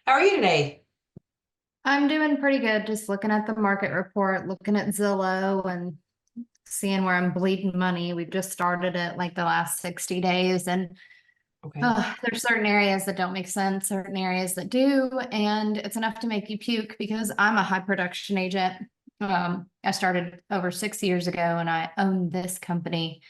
How are you today? I'm doing pretty good, just looking at the market report, looking at Zillow and seeing where I'm bleeding money. We've just started it like the last 60 days, and Okay. there's certain areas that don't make sense, certain areas that do, and it's enough to make you puke because I'm a high production agent. I started over 6 years ago and I own this company,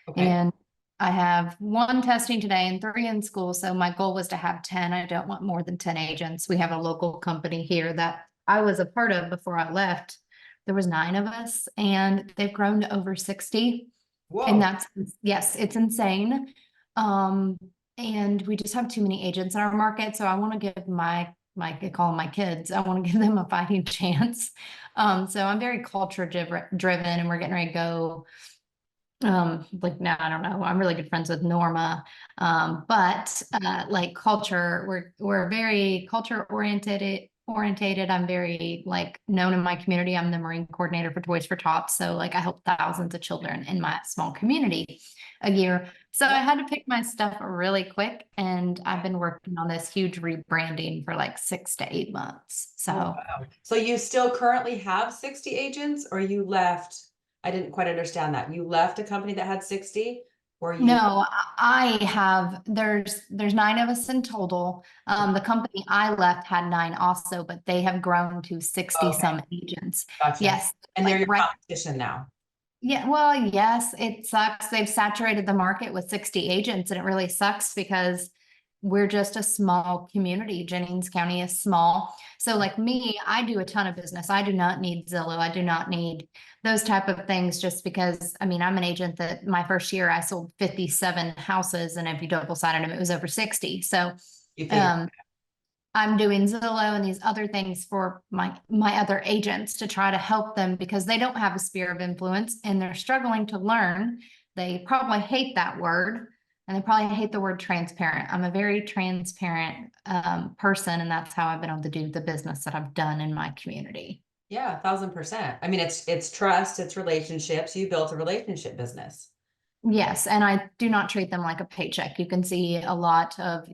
Okay. and I have one testing today and three in school. So my goal was to have 10. I don't want more than 10 agents. We have a local company here that I was a part of before I left. There was 9 of us and they've grown to over 60. And Whoa. that's, yes, it's insane. Um, and we just have too many agents in our market. So I want to give I call them my kids. I want to give them a fighting chance. So I'm very culture driven and we're getting ready to go like now I don't know, I'm really good friends with Norma, but like culture, we're very culture orientated. I'm very like known in my community. I'm the marine coordinator for Toys for Tots, so like I help thousands of children in my small community a year. So I What? had to pick my stuff really quick, and I've been working on this huge rebranding for like 6 to 8 months. Oh, So wow. So you still currently have 60 agents or you left? I didn't quite understand that. You left a company that had 60 or you, no, I have, there's 9 of us in total. The company I left had 9 also, but they have grown to 60 okay, some agents. gotcha. Yes, And they're like your right. competition now. Yeah, well, yes, it sucks. They've saturated the market with 60 agents, and it really sucks because we're just a small community. Jennings County is small. So like me, I do a ton of business. I do not need Zillow. I do not need those type of things just because, I mean, I'm an agent that my first year I sold 57 houses, and if you double sided them, it was over 60. So You figure, um I'm doing Zillow and these other things for my other agents to try to help them because they don't have a sphere of influence and they're struggling to learn. They probably hate that word and they probably hate the word transparent. I'm a very transparent person, and that's how I've been able to do the business that I've done in my community. yeah, 1000%. I mean, it's trust, it's relationships. You built a relationship business. Yes, and I do not treat them like a paycheck. You can see a lot of,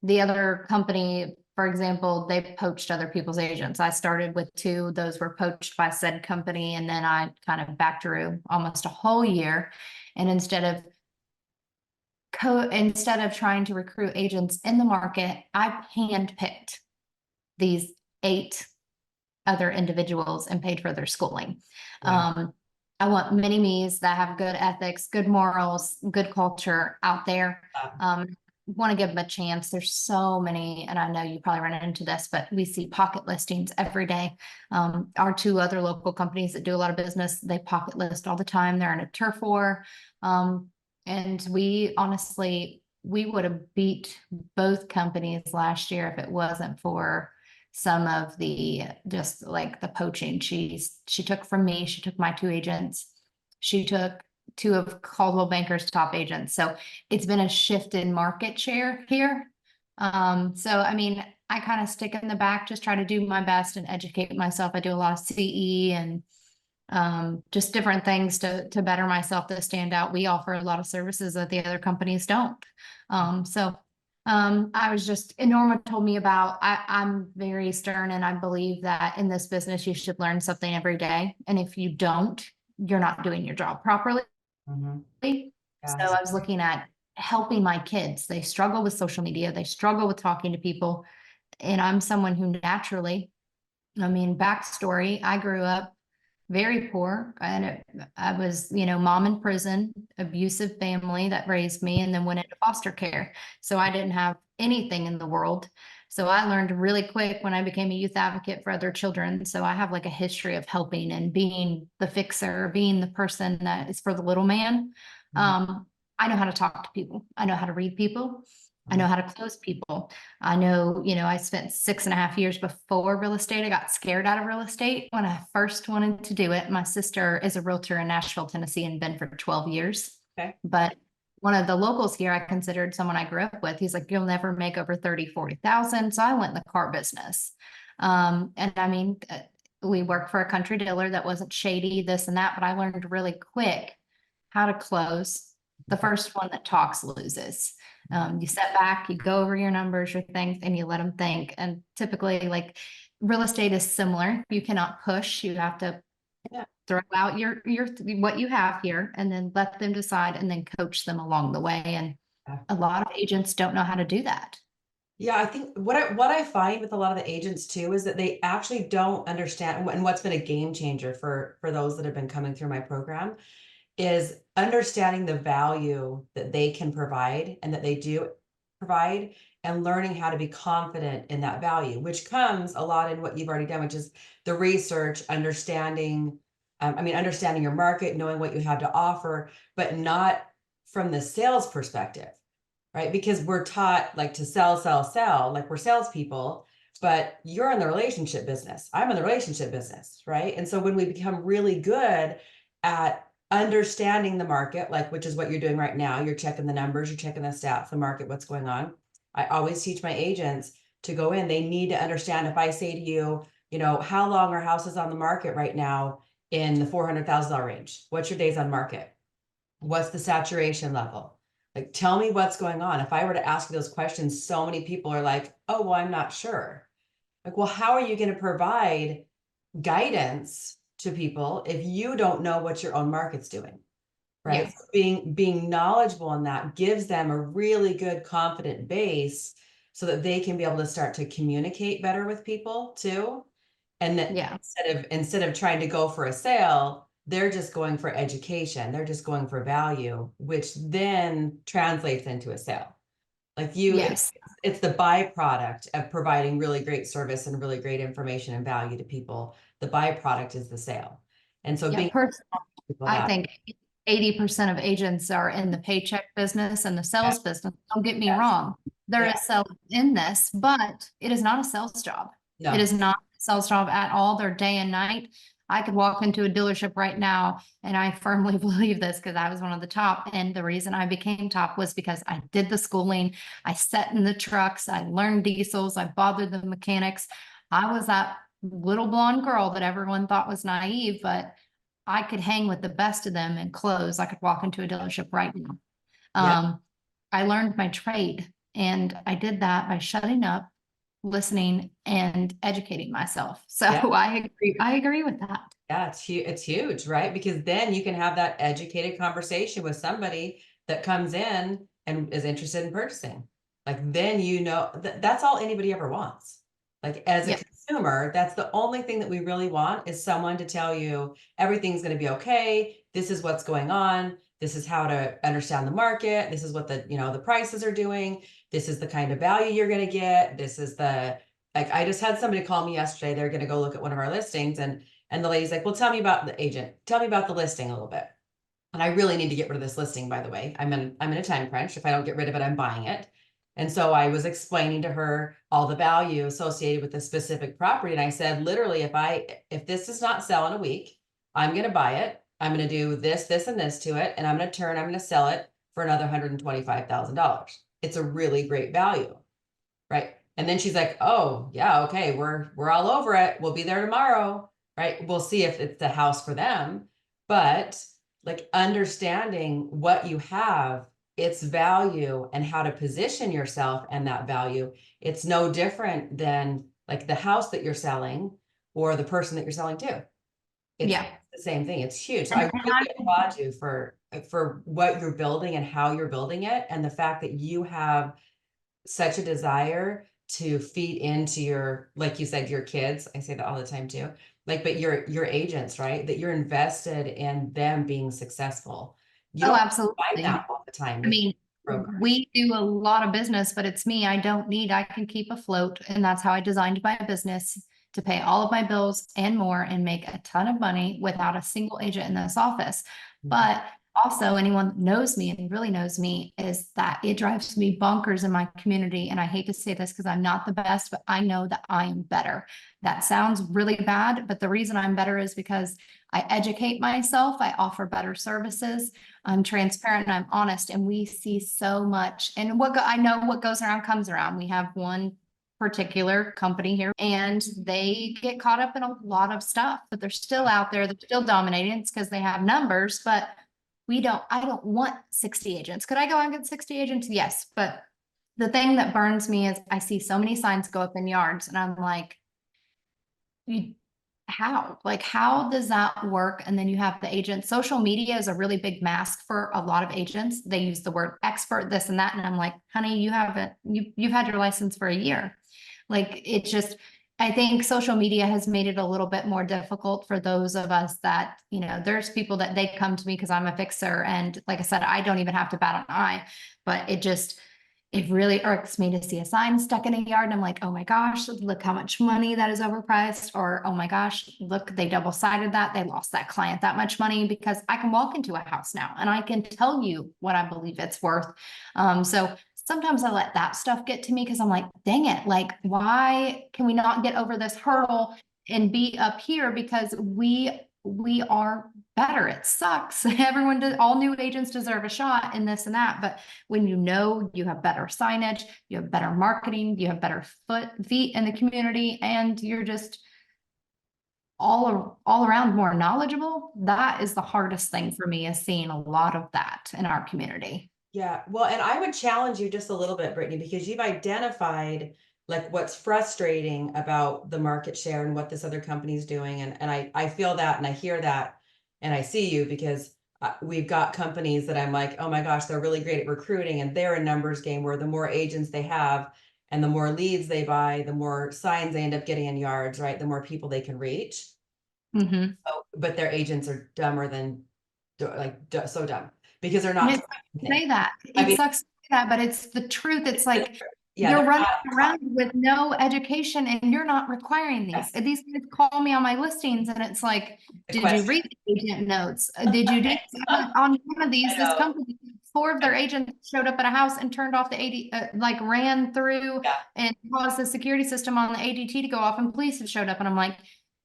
the other company, for example, they poached other people's agents. I started with 2, those were poached by said company, and then I kind of back through almost a whole year. And instead of trying to recruit agents in the market, I handpicked these 8 other individuals and paid for their schooling. Yeah. I want mini me's that have good ethics, good morals, good culture out there. Want to give them a chance. There's so many, and I know you probably run into this, but we see pocket listings every day. Our 2 other local companies that do a lot of business, they pocket list all the time. They're in a turf war. And we honestly, we would have beat both companies last year if it wasn't for some of the just like the poaching she took from me. She took my 2 agents. She took 2 of Caldwell Banker's top agents. So it's been a shift in market share here. So I mean, I kind of stick in the back, just try to do my best and educate myself. I do a lot of CE and just different things to better myself, to stand out. We offer a lot of services that the other companies don't. I was just, and Norma told me about, I'm very stern and I believe that in this business, you should learn something every day. And if you don't, you're not doing your job properly. Mhm. So Yes. I was looking at helping my kids. They struggle with social media. They struggle with talking to people. And I'm someone who naturally, I mean, backstory, I grew up very poor. I was, mom in prison, abusive family that raised me, and then went into foster care. So I didn't have anything in the world. So I learned really quick when I became a youth advocate for other children. So I have like a history of helping and being the fixer, being the person that is for the little man. Mhm. I know how to talk to people. I know how to read people. I Mhm. know how to close people. I know, I spent 6.5 years before real estate. I got scared out of real estate when I first wanted to do it. My sister is a realtor in Nashville, Tennessee, and been for 12 years. Okay. But one of the locals here, I considered someone I grew up with. He's like, you'll never make over 30, 40,000. So I went in the car business. And I mean, we worked for a country dealer that wasn't shady, this and that, but I learned really quick how to close, The first one that talks loses. You step back, you go over your numbers, your things, and you let them think. And typically, like real estate is similar. You cannot push. You have to Yeah. throw out your what you have here, and then let them decide, and then coach them along the way. And Yeah. a lot of agents don't know how to do that. Yeah, I think what I find with a lot of the agents too is that they actually don't understand, and what's been a game changer for those that have been coming through my program is understanding the value that they can provide and that they do provide, and learning how to be confident in that value, which comes a lot in what you've already done, which is the research, understanding, understanding your market, knowing what you have to offer, but not from the sales perspective, right? Because we're taught like to sell, sell, sell, like we're salespeople, but you're in the relationship business. I'm in the relationship business, right? And so when we become really good at understanding the market, like, which is what you're doing right now, you're checking the numbers, you're checking the stats, the market, what's going on. I always teach my agents to go in, they need to understand. If I say to you, how long are houses on the market right now in the $400,000 range? What's your days on market? What's the saturation level? Like, tell me what's going on. If I were to ask you those questions, so many people are like, oh, well, I'm not sure. Like, well, how are you going to provide guidance to people if you don't know what your own market's doing? Right. Yes. So being knowledgeable in that gives them a really good, confident base so that they can be able to start to communicate better with people too. And that Yeah. instead of trying to go for a sale, they're just going for education. They're just going for value, which then translates into a sale. Like Yes. it's the byproduct of providing really great service and really great information and value to people. The byproduct is the sale. And so Yeah. being people I that, think 80% of agents are in the paycheck business and the yeah, sales business. Don't get me yes, wrong. There yeah, is sales in this, but it is not a sales job. It no, is not a sales job at all. They're day and night. I could walk into a dealership right now, and I firmly believe this because I was one of the top. And the reason I became top was because I did the schooling. I sat in the trucks. I learned diesels. I bothered the mechanics. I was that little blonde girl that everyone thought was naive, but I could hang with the best of them and close. I could walk into a dealership right now. yeah, I learned my trade, and I did that by shutting up, listening, and educating myself. So yeah. I agree with that. Yeah, it's huge, right? Because then you can have that educated conversation with somebody that comes in and is interested in purchasing. Like then that's all anybody ever wants. Like as a Yep. consumer, that's the only thing that we really want is someone to tell you everything's going to be okay. This is what's going on. This is how to understand the market. This is what the prices are doing. This is the kind of value you're going to get. This is like I just had somebody call me yesterday. They're going to go look at one of our listings, and the lady's like, well, tell me about the agent. Tell me about the listing a little bit. And I really need to get rid of this listing, by the way. I'm in a time crunch. If I don't get rid of it, I'm buying it. And so I was explaining to her all the value associated with this specific property. And I said, literally, if this does not sell in a week, I'm going to buy it. I'm going to do this, this, and this to it. And I'm going to sell it for another $125,000. It's a really great value. Right. And then she's like, oh yeah, okay, we're all over it. We'll be there tomorrow. Right. We'll see if it's the house for them. But like understanding what you have, its value, and how to position yourself and that value, it's no different than like the house that you're selling or the person that you're selling to. It's Yeah. the same thing. It's huge. So And I really applaud you for what you're building and how you're building it, and the fact that you have such a desire to feed into your, like you said, your kids. I say that all the time too. Like, but your agents, right? That you're invested in them being successful. You Oh, don't find absolutely. that all the time I with mean, brokers. we do a lot of business, but it's me. I can keep afloat. And that's how I designed my business, to pay all of my bills and more and make a ton of money without a single agent in this office. Mhm. But also, anyone that knows me and really knows me is that it drives me bonkers in my community. And I hate to say this because I'm not the best, but I know that I am better. That sounds really bad, but the reason I'm better is because I educate myself, I offer better services, I'm transparent and I'm honest, and we see so much. And I know what goes around comes around. We have one particular company here, and they get caught up in a lot of stuff, but they're still out there. They're still dominating. It's because they have numbers, but I don't want 60 agents. Could I go out and get 60 agents? Yes. But the thing that burns me is I see so many signs go up in yards and I'm like, you, how does that work? And then you have the agent. Social media is a really big mask for a lot of agents. They use the word expert, this and that. And I'm like, honey, you've had your license for a year. Like it just, I think social media has made it a little bit more difficult for those of us that, there's people that they come to me because I'm a fixer. And like I said, I don't even have to bat an eye, but it really irks me to see a sign stuck in a yard. And I'm like, oh my gosh, look how much money that is overpriced. Or, oh my gosh, look, they double-sided that. They lost that client that much money, because I can walk into a house now and I can tell you what I believe it's worth. So sometimes I let that stuff get to me because I'm like, dang it, like, why can we not get over this hurdle and be up here? Because we are better. It sucks. All new agents deserve a shot in this and that. But when you have better signage, you have better marketing, you have better feet in the community, and you're just all around more knowledgeable. That is the hardest thing for me, is seeing a lot of that in our community. Yeah, well, and I would challenge you just a little bit, Brittany, because you've identified like what's frustrating about the market share and what this other company is doing. And I feel that, and I hear that, and I see you, because we've got companies that I'm like, oh my gosh, they're really great at recruiting, and they're a numbers game where the more agents they have and the more leads they buy, the more signs they end up getting in yards, right? The more people they can reach. Mm-hmm. But their agents are dumber than so dumb, because they're And not. it sucks to say that. I It mean, sucks to say that, but it's the truth. It's like yeah, you're they're running not around with no education and you're not requiring these. yes, These guys call me on my listings and it's like, the did you question. read the agent notes? Did you do this? On one of these, I this know. company, 4 of their agents showed up at a house and turned off the like ran through Yeah, and caused the security system on the ADT to go off, and police have showed up. And I'm like,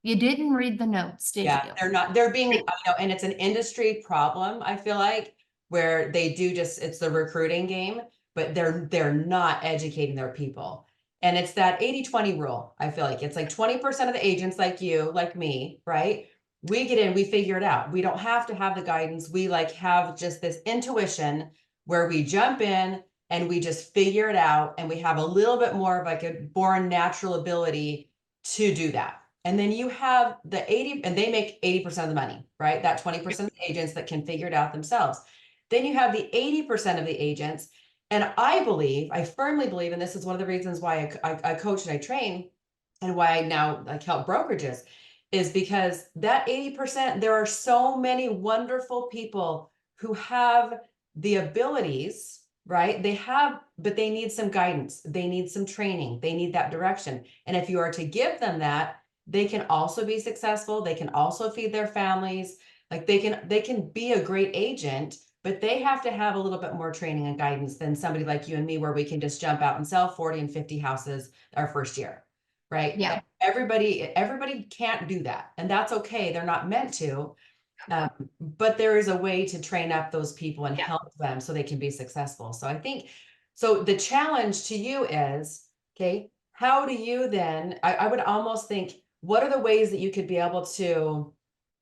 you didn't read the notes, did yeah, you? they're not, they're being, and it's an industry problem, I feel like, where they do just, it's the recruiting game, but they're not educating their people. And it's that 80-20 rule. I feel like it's like 20% of the agents, like you, like me, right? We get in, we figure it out. We don't have to have the guidance. We like have just this intuition where we jump in and we just figure it out. And we have a little bit more of like a born natural ability to do that. And then you have the 80, and they make 80% of the money, right? That 20% of the agents that can figure it out themselves. Then you have the 80% of the agents. And I firmly believe, and this is one of the reasons why I coach and I train, and why I now like help brokerages, is because that 80%, there are so many wonderful people who have the abilities, right? But they need some guidance. They need some training. They need that direction. And if you are to give them that, they can also be successful. They can also feed their families. Like they can be a great agent, but they have to have a little bit more training and guidance than somebody like you and me, where we can just jump out and sell 40 and 50 houses our first year, right? Yeah. Everybody can't do that, and that's okay. They're not meant to. But there is a way to train up those people and help them so they can be successful. So I think, so the challenge to you is, okay, how do you then, I would almost think, what are the ways that you could be able to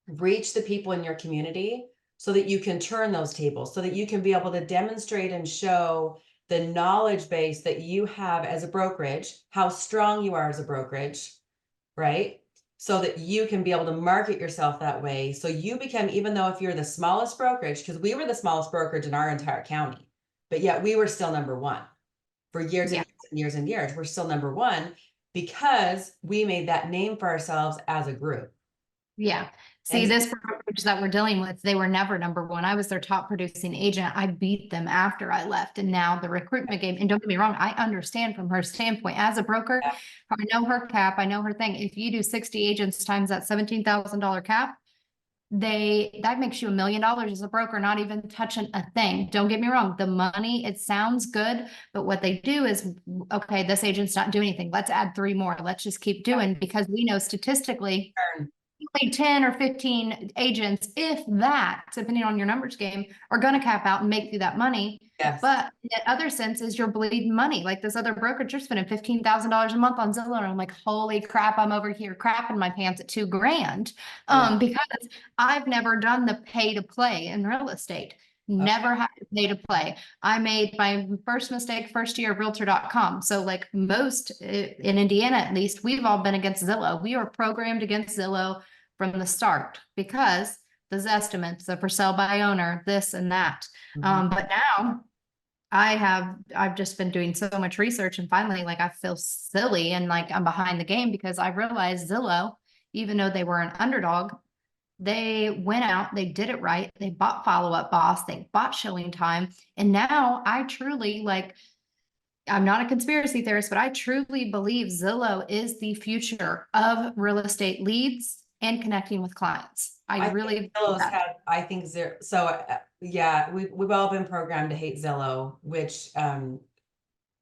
reach the people in your community so that you can turn those tables, so that you can be able to demonstrate and show the knowledge base that you have as a brokerage, how strong you are as a brokerage, right? So that you can be able to market yourself that way. So you become, even though if you're the smallest brokerage, because we were the smallest brokerage in our entire county, but yet we were still number one for years and Yeah. years and years and years. We're still number one because we made that name for ourselves as a group. Yeah. See, And this brokerage that we're dealing with, they were never number one. I was their top producing agent. I beat them after I left. And now the recruitment game, and don't get me wrong, I understand from her standpoint as a broker, I know her cap, I know her thing. If you do 60 agents times that $17,000 cap, that makes you $1 million as a broker, not even touching a thing. Don't get me wrong. The money, it sounds good, but what they do is, okay, this agent's not doing anything. Let's add 3 more. Let's just keep doing, because we know statistically only 10 or 15 agents, if that, depending on your numbers game, are going to cap out and make through that money. Yes. But in other senses, you're bleeding money. Like this other brokerage, you're spending $15,000 a month on Zillow. And I'm like, holy crap, I'm over here crapping my pants at $2,000. Yeah. Because I've never done the pay to play in real estate. Okay. Never had to pay to play. I made my first mistake first year of realtor.com. So like most in Indiana, at least, we've all been against Zillow. We were programmed against Zillow from the start because those estimates, the for sale by owner, this and that. Mhm. But now I've just been doing so much research, and finally, like, I feel silly and like I'm behind the game because I realized Zillow, even though they were an underdog, they went out, they did it right. They bought Follow Up Boss, they bought Showing Time. And now I truly like, I'm not a conspiracy theorist, but I truly believe Zillow is the future of real estate leads and connecting with clients. I I think really believe Zillow's that. had, I think Zillow, so yeah, we've all been programmed to hate Zillow, which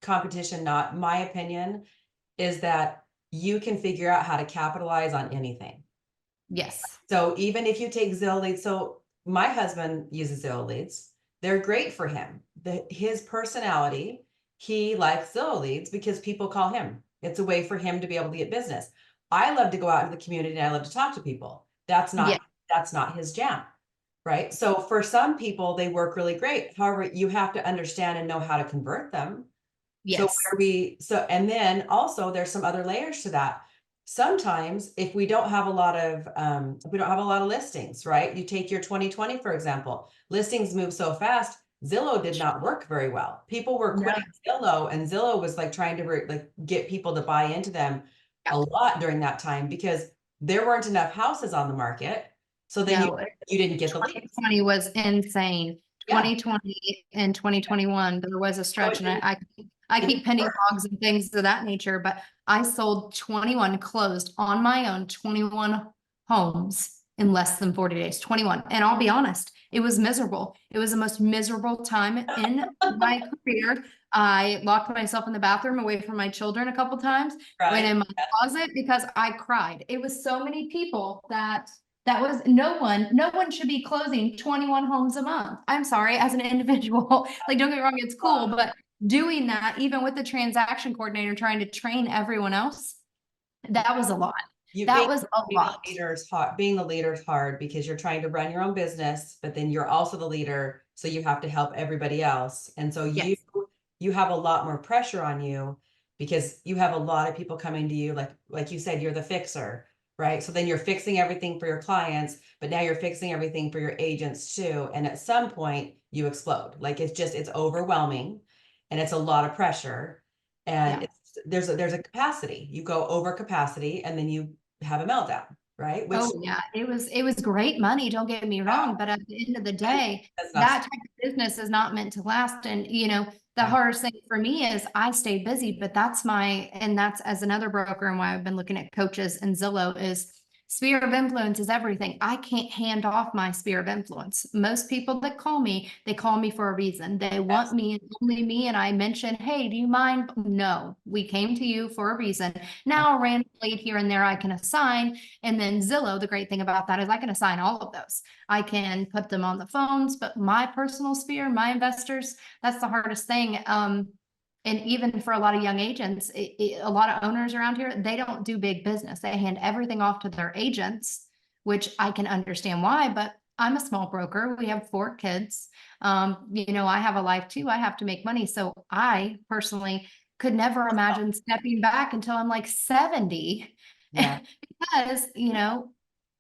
competition, not my opinion, is that you can figure out how to capitalize on anything. Yes. So even if you take Zillow leads, so my husband uses Zillow leads. They're great for him. His personality, he likes Zillow leads because people call him. It's a way for him to be able to get business. I love to go out into the community and I love to talk to people. Yeah. That's not his jam, right? So for some people, they work really great. However, you have to understand and know how to convert them. So Yes. and then also there's some other layers to that. Sometimes if we don't have a lot of, if we don't have a lot of listings, right? You take your 2020, for example, listings move so fast. Zillow did not work very well. People were No. quitting Zillow, and Zillow was like trying to like get people to buy into them a lot during that time because there weren't enough houses on the market. So then No. you didn't get the leads. 2020 was insane. Yeah. 2020 and 2021, there was a So stretch, and I it keep penny logs and things of that nature, but I sold 21, closed on my own 21 homes in less than 40 days. 21. And I'll be honest, it was miserable. It was the most miserable time in my career. I locked myself in the bathroom away from my children a couple times, went right. in my closet because I cried. It was so many people that was no one should be closing 21 homes a month. I'm sorry, as an individual, like, don't get me wrong, it's cool, but doing that, even with the transaction coordinator trying to train everyone else, that was a lot. You That was a being lot. the leader is hard. Being the leader is hard because you're trying to run your own business, but then you're also the leader, so you have to help everybody else. And so Yes. you have a lot more pressure on you because you have a lot of people coming to you, like you said, you're the fixer, right? So then you're fixing everything for your clients, but now you're fixing everything for your agents too. And at some point you explode. Like it's overwhelming and it's a lot of pressure. And Yeah. there's a capacity. You go over capacity and then you have a meltdown, right? Which Oh yeah, it was great money, don't get me wrong, but at the end of the day, that's not, that type of business is not meant to last. And the yeah, hardest thing for me is I stay busy, but that's as another broker and why I've been looking at coaches and Zillow is sphere of influence is everything. I can't hand off my sphere of influence. Most people that call me, they call me for a reason. They want yes, me and only me. And I mention, hey, do you mind? No, we came to you for a reason. Now a random lead here and there I can assign. And then Zillow, the great thing about that is I can assign all of those. I can put them on the phones, but my personal sphere, my investors, that's the hardest thing. And even for a lot of young agents, a lot of owners around here, they don't do big business. They hand everything off to their agents, which I can understand why, but I'm a small broker. We have 4 kids. I have a life too. I have to make money. So I personally could never imagine stepping back until I'm like 70 yeah, because,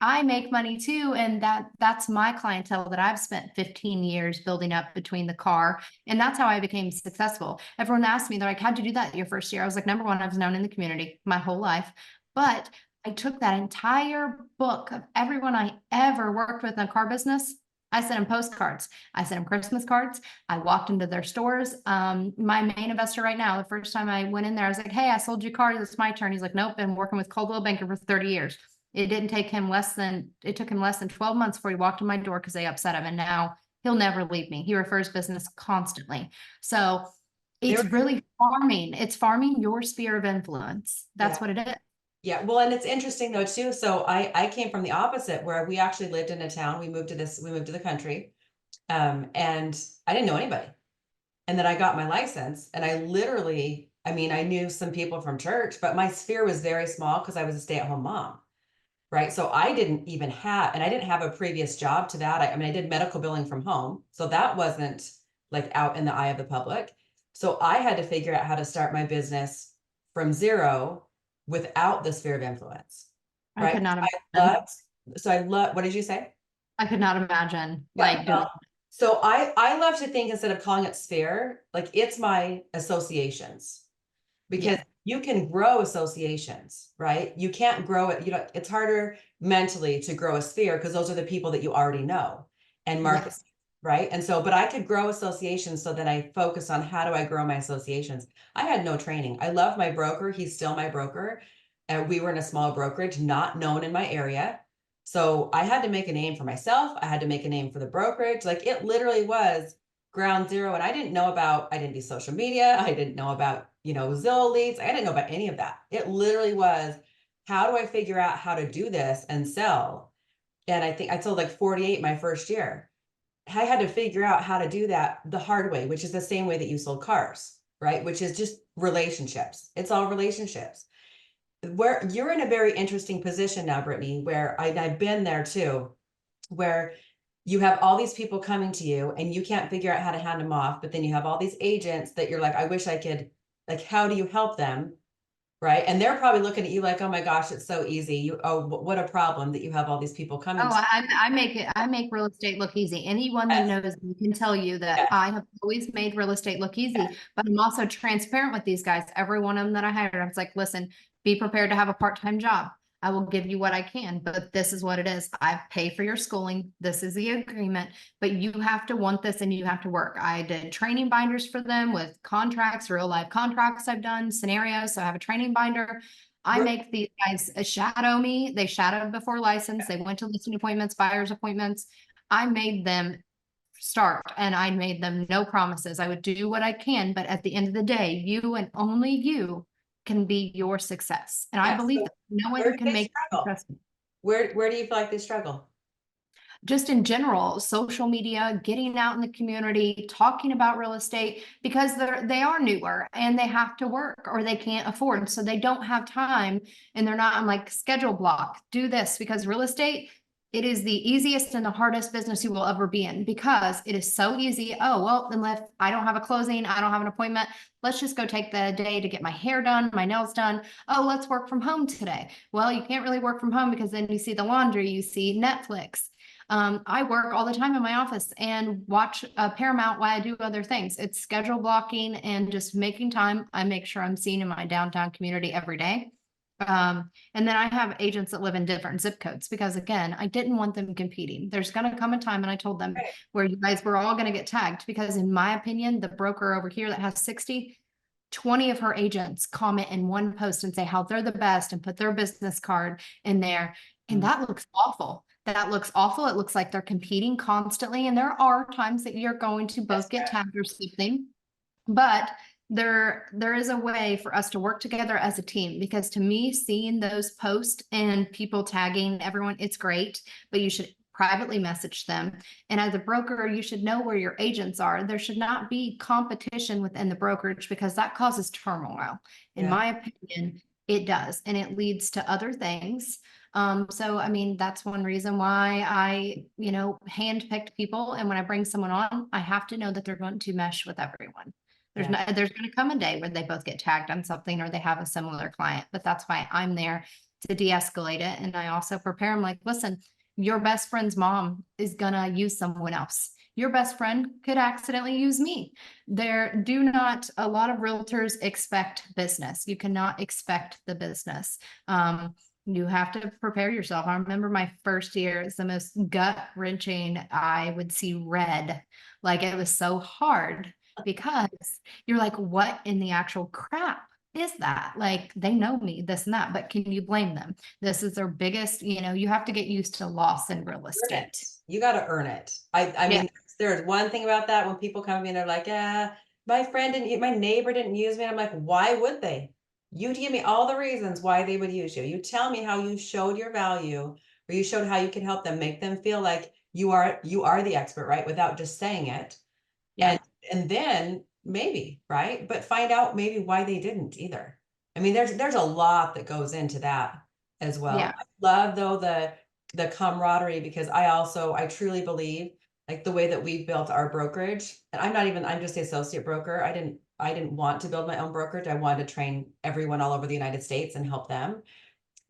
I make money too. And that's my clientele that I've spent 15 years building up between the car. And that's how I became successful. Everyone asked me, they're like, how'd you do that your first year? I was like, number one, I was known in the community my whole life. But I took that entire book of everyone I ever worked with in the car business. I sent them postcards. I sent them Christmas cards. I walked into their stores. My main investor right now, the first time I went in there, I was like, hey, I sold you cars. It's my turn. He's like, nope, been working with Coldwell Banker for 30 years. It took him less than 12 months before he walked in my door because they upset him. And now he'll never leave me. He refers business constantly. So there, it's really farming. It's farming your sphere of influence. yeah, That's what it is. yeah. Well, and it's interesting though too. So I came from the opposite where we actually lived in a town. We moved to the country, and I didn't know anybody. And then I got my license, and I literally, I mean, I knew some people from church, but my sphere was very small because I was a stay-at-home mom. Right. So I didn't even have, and I didn't have a previous job to that. I mean, I did medical billing from home. So that wasn't like out in the eye of the public. So I had to figure out how to start my business from zero without the sphere of influence. I Right. could not I imagine. loved, so I love, what did you say? I could not imagine Yeah. like doing. Well, so I love to think, instead of calling it sphere, like it's my associations, because Yeah. you can grow associations, right? You can't grow it. You know, it's harder mentally to grow a sphere because those are the people that you already know and market, Yes. right? And so, but I could grow associations, so then I focus on how do I grow my associations. I had no training. I love my broker. He's still my broker. And we were in a small brokerage, not known in my area. So I had to make a name for myself. I had to make a name for the brokerage. Like it literally was ground zero. And I didn't do social media. I didn't know about, Zillow leads. I didn't know about any of that. It literally was, how do I figure out how to do this and sell? And I think I sold like 48 my first year. I had to figure out how to do that the hard way, which is the same way that you sold cars, right? Which is just relationships. It's all relationships. Where you're in a very interesting position now, Brittany, where I've been there too, where you have all these people coming to you and you can't figure out how to hand them off, but then you have all these agents that you're like, I wish I could, like, how do you help them? Right. And they're probably looking at you like, oh my gosh, it's so easy. What a problem that you have all these people coming Oh, to I make real estate look easy. Anyone that you. knows me can tell you that Yes, I have always made real estate look yes, easy, but I'm also transparent with these guys. Every one of them that I hired, I was like, listen, be prepared to have a part-time job. I will give you what I can, but this is what it is. I pay for your schooling. This is the agreement, but you have to want this and you have to work. I did training binders for them with contracts, real life contracts I've done, scenarios. So I have a training binder. I we're, make these guys shadow me. They shadowed before license. They went to listing appointments, buyers appointments. I made them start and I made them no promises. I would do what I can, but at the end of the day, you and only you can be your success. And I yes. believe So that no where one do can they make you struggle? successful. Where do you feel like they struggle? Just in general, social media, getting out in the community, talking about real estate, because they are newer and they have to work or they can't afford. So they don't have time and they're not, I'm like, schedule block, do this, because real estate, it is the easiest and the hardest business you will ever be in because it is so easy. Oh, well, unless I don't have a closing, I don't have an appointment. Let's just go take the day to get my hair done, my nails done. Oh, let's work from home today. Well, you can't really work from home because then you see the laundry, you see Netflix. I work all the time in my office and watch Paramount while I do other things. It's schedule blocking and just making time. I make sure I'm seen in my downtown community every day. And then I have agents that live in different zip codes because again, I didn't want them competing. There's going to come a time, and I told them, Right. where you guys were all going to get tagged because in my opinion, the broker over here that has 60, 20 of her agents comment in one post and say how they're the best and put their business card in there. And Mm. that looks awful. That looks awful. It looks like they're competing constantly. And there are times that you're going to Yes, both get tagged or something, but there is a way for us to work together as a team, because to me, seeing those posts and people tagging everyone, it's great, but you should privately message them. And as a broker, you should know where your agents are. There should not be competition within the brokerage because that causes turmoil. In yeah, my opinion, it does, and it leads to other things. So I mean, that's one reason why I, handpicked people. And when I bring someone on, I have to know that they're going to mesh with everyone. yeah. There's going to come a day where they both get tagged on something or they have a similar client, but that's why I'm there to de-escalate it. And I also prepare them like, listen, your best friend's mom is gonna use someone else. Your best friend could accidentally use me. A lot of realtors expect business. You cannot expect the business. You have to prepare yourself. I remember my first year, it's the most gut wrenching. I would see red. Like it was so hard because you're like, what in the actual crap is that? Like they know me, this and that, but can you blame them? This is their biggest, you have to get used to loss in real Earn it. estate. You got to earn it. I Yeah. mean, there's one thing about that when people come to me and they're like, yeah, my neighbor didn't use me. I'm like, why would they? You give me all the reasons why they would use you. You tell me how you showed your value, or you showed how you can help them, make them feel like you are the expert, right? Without just saying it. Yeah. And and then maybe, right? But find out maybe why they didn't either. I mean, there's a lot that goes into that as well. Yeah. I love though the camaraderie, because I truly believe, like the way that we've built our brokerage, and I'm just the associate broker. I didn't want to build my own brokerage. I wanted to train everyone all over the United States and help them.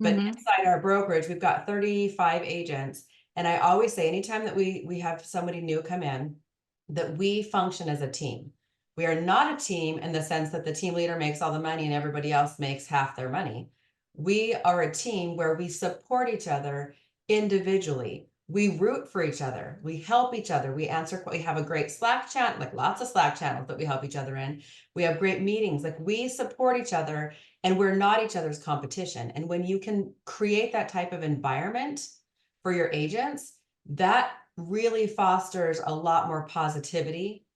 But Mm-hmm. inside our brokerage, we've got 35 agents. And I always say, anytime that we have somebody new come in, that we function as a team. We are not a team in the sense that the team leader makes all the money and everybody else makes half their money. We are a team where we support each other individually. We root for each other. We help each other. We have a great Slack chat, like lots of Slack channels that we help each other in. We have great meetings. Like we support each other, and we're not each other's competition. And when you can create that type of environment for your agents, that really fosters a lot more positivity.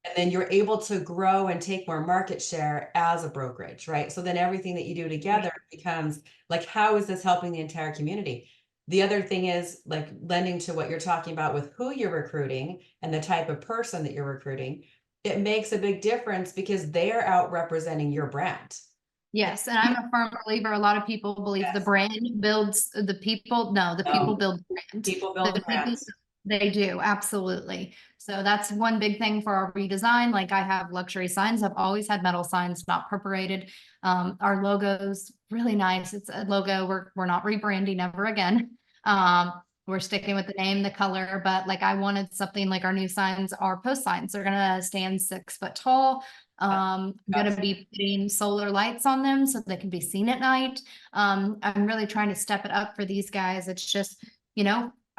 And then you're able to grow and take more market share as a brokerage, right? So then everything that you do together becomes like, how is this helping the entire community? The other thing is, like, lending to what you're talking about with who you're recruiting and the type of person that you're recruiting. It makes a big difference because they're out representing your brand. Yes, and I'm a firm believer. A lot of people believe the Yes. brand builds the people. No, the people No, build the brand. people build The the people, brands. they do, absolutely. So that's one big thing for our redesign. Like I have luxury signs. I've always had metal signs, not perforated. Our logo's really nice. It's a logo. We're not rebranding ever again. We're sticking with the name, the color, but like I wanted something like our new signs, our post signs. They're gonna stand 6 foot tall. Gonna be putting solar lights on them so they can be seen at night. I'm really trying to step it up for these guys. It's just,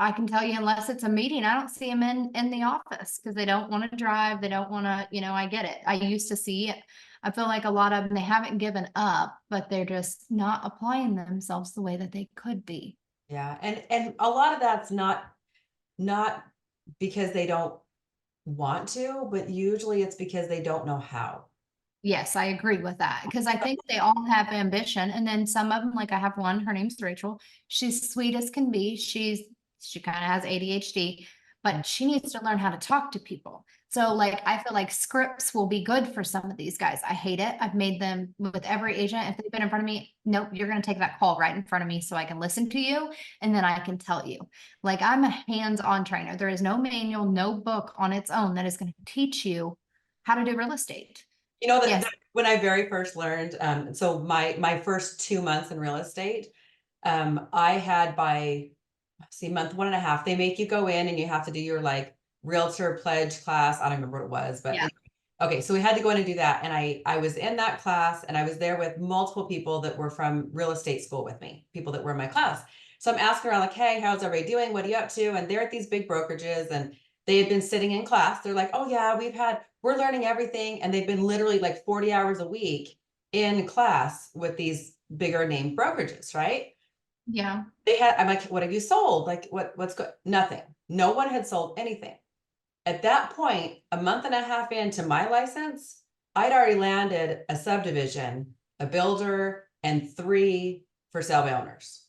I can tell you, unless it's a meeting, I don't see them in the office because they don't want to drive. They don't want to, I get it. I used to see it. I feel like a lot of them, they haven't given up, but they're just not applying themselves the way that they could be. Yeah, and a lot of that's not because they don't want to, but usually it's because they don't know how. Yes, I agree with that because I think they all have ambition. And then some of them, like I have one, her name's Rachel. She's sweet as can be. She kind of has ADHD, but she needs to learn how to talk to people. So like I feel like scripts will be good for some of these guys. I hate it. I've made them with every agent. If they've been in front of me, nope, you're going to take that call right in front of me so I can listen to you and then I can tell you. Like I'm a hands-on trainer. There is no manual, no book on its own that is going to teach you how to do real estate. You know that, Yes. that when I very first learned, so my first 2 months in real estate, I had month 1.5, they make you go in and you have to do your like realtor pledge class. I don't remember what it was, but Yeah. okay, so we had to go in and do that. And I was in that class and I was there with multiple people that were from real estate school with me, people that were in my class. So I'm asking around like, hey, how's everybody doing? What are you up to? And they're at these big brokerages and they had been sitting in class. They're like, oh yeah, we're learning everything. And they've been literally like 40 hours a week in class with these bigger name brokerages, right? Yeah. I'm like, what have you sold? Like, what's good? Nothing. No one had sold anything. At that point, a month and a half into my license, I'd already landed a subdivision, a builder, and 3 for sale by owners.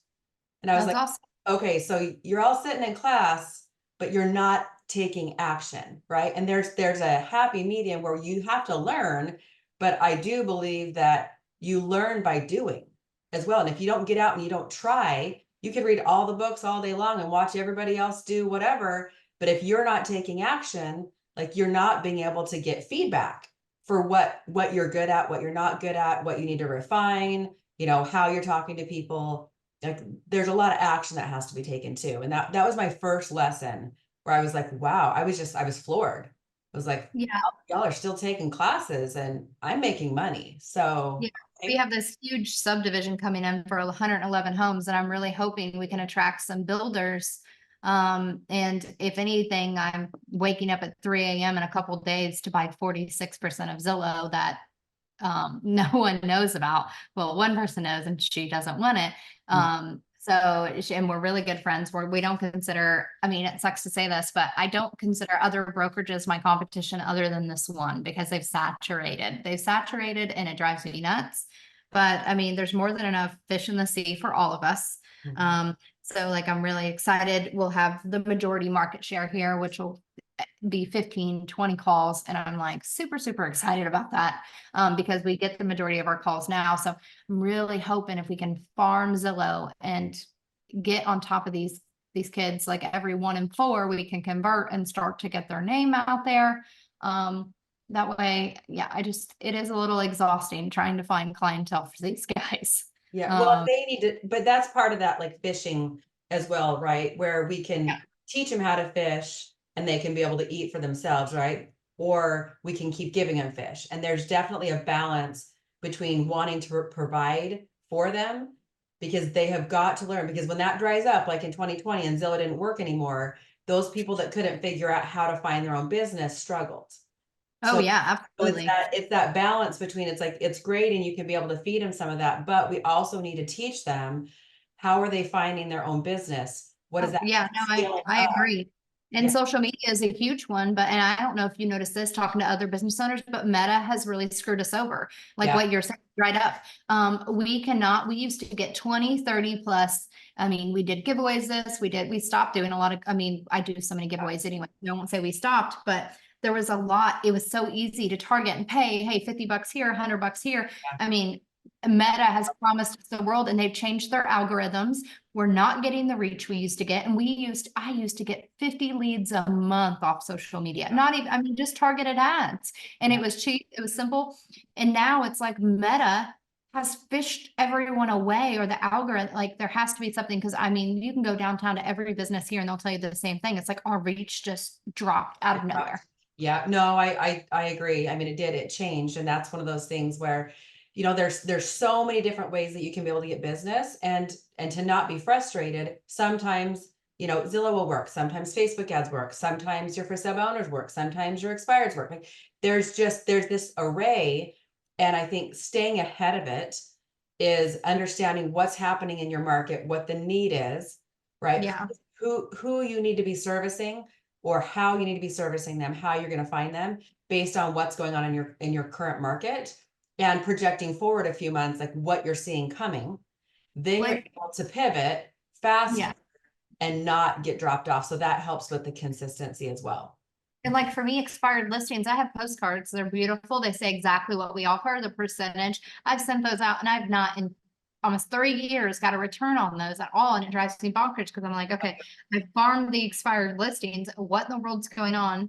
And I was That's like, awesome. okay, so you're all sitting in class, but you're not taking action, right? And there's a happy medium where you have to learn, but I do believe that you learn by doing as well. And if you don't get out and you don't try, you can read all the books all day long and watch everybody else do whatever. But if you're not taking action, like you're not being able to get feedback for what you're good at, what you're not good at, what you need to refine, how you're talking to people. Like there's a lot of action that has to be taken too. And that was my first lesson where I was like, wow, I was floored. I was like, Yeah. y'all are still taking classes and I'm making money. So Yeah. We have this huge subdivision coming in for 111 homes, and I'm really hoping we can attract some builders. And if anything, I'm waking up at 3 a.m. in a couple of days to buy 46% of Zillow that no one knows about. Well, one person knows and she doesn't want it. And we're really good friends where we don't consider, I mean, it sucks to say this, but I don't consider other brokerages my competition other than this one because they've saturated and it drives me nuts. But I mean, there's more than enough fish in the sea for all of us. Mhm. So like, I'm really excited. We'll have the majority market share here, which will be 15, 20 calls. And I'm like super, super excited about that because we get the majority of our calls now. So I'm really hoping if we can farm Zillow and get on top of these kids, like every 1 in 4, we can convert and start to get their name out there. That way, yeah, it is a little exhausting trying to find clientele for these guys. Yeah, well, they need to, but that's part of that, like fishing as well, right? Where we can Yeah. teach them how to fish and they can be able to eat for themselves, right? Or we can keep giving them fish. And there's definitely a balance between wanting to provide for them, because they have got to learn, because when that dries up, like in 2020 and Zillow didn't work anymore, those people that couldn't figure out how to find their own business struggled. Oh So yeah, so absolutely. it's that balance between, it's like, it's great and you can be able to feed them some of that, but we also need to teach them, how are they finding their own business? What is Oh, that yeah, no, scaling I up? agree. And Yeah, social media is a huge one, but and I don't know if you noticed this talking to other business owners, but Meta has really screwed us over. Like yeah, what you're saying, right up. We used to get 20, 30 plus. I mean, we did giveaways we stopped doing a lot of, I mean, I do so many giveaways anyway. I won't say we stopped, but there was a lot. It was so easy to target and pay, hey, $50 here, $100 here. yeah, I mean, Meta has promised us the world and they've changed their algorithms. We're not getting the reach we used to get. And I used to get 50 leads a month off social media. Not even, I mean, just targeted ads. And yeah. it was cheap, it was simple. And now it's like Meta has fished everyone away, or the algorithm, like there has to be something. Cause I mean, you can go downtown to every business here and they'll tell you the same thing. It's like our reach just dropped out of nowhere. Yeah, no, I agree. I mean, it changed. And that's one of those things where, there's so many different ways that you can be able to get business, and to not be frustrated. Sometimes, Zillow will work. Sometimes Facebook ads work. Sometimes your for sale owners work. Sometimes your expireds work. Like, there's this array. And I think staying ahead of it is understanding what's happening in your market, what the need is, right? Yeah. Who you need to be servicing, or how you need to be servicing them, how you're going to find them based on what's going on in your current market, and projecting forward a few months, like what you're seeing coming. Then you're Like, able to pivot fast yeah. and not get dropped off. So that helps with the consistency as well. And like for me, expired listings, I have postcards. They're beautiful. They say exactly what we offer, the percentage. I've sent those out and I've not in almost 3 years got a return on those at all. And it drives me bonkers because I'm like, okay, I farmed the expired listings. What in the world's going on?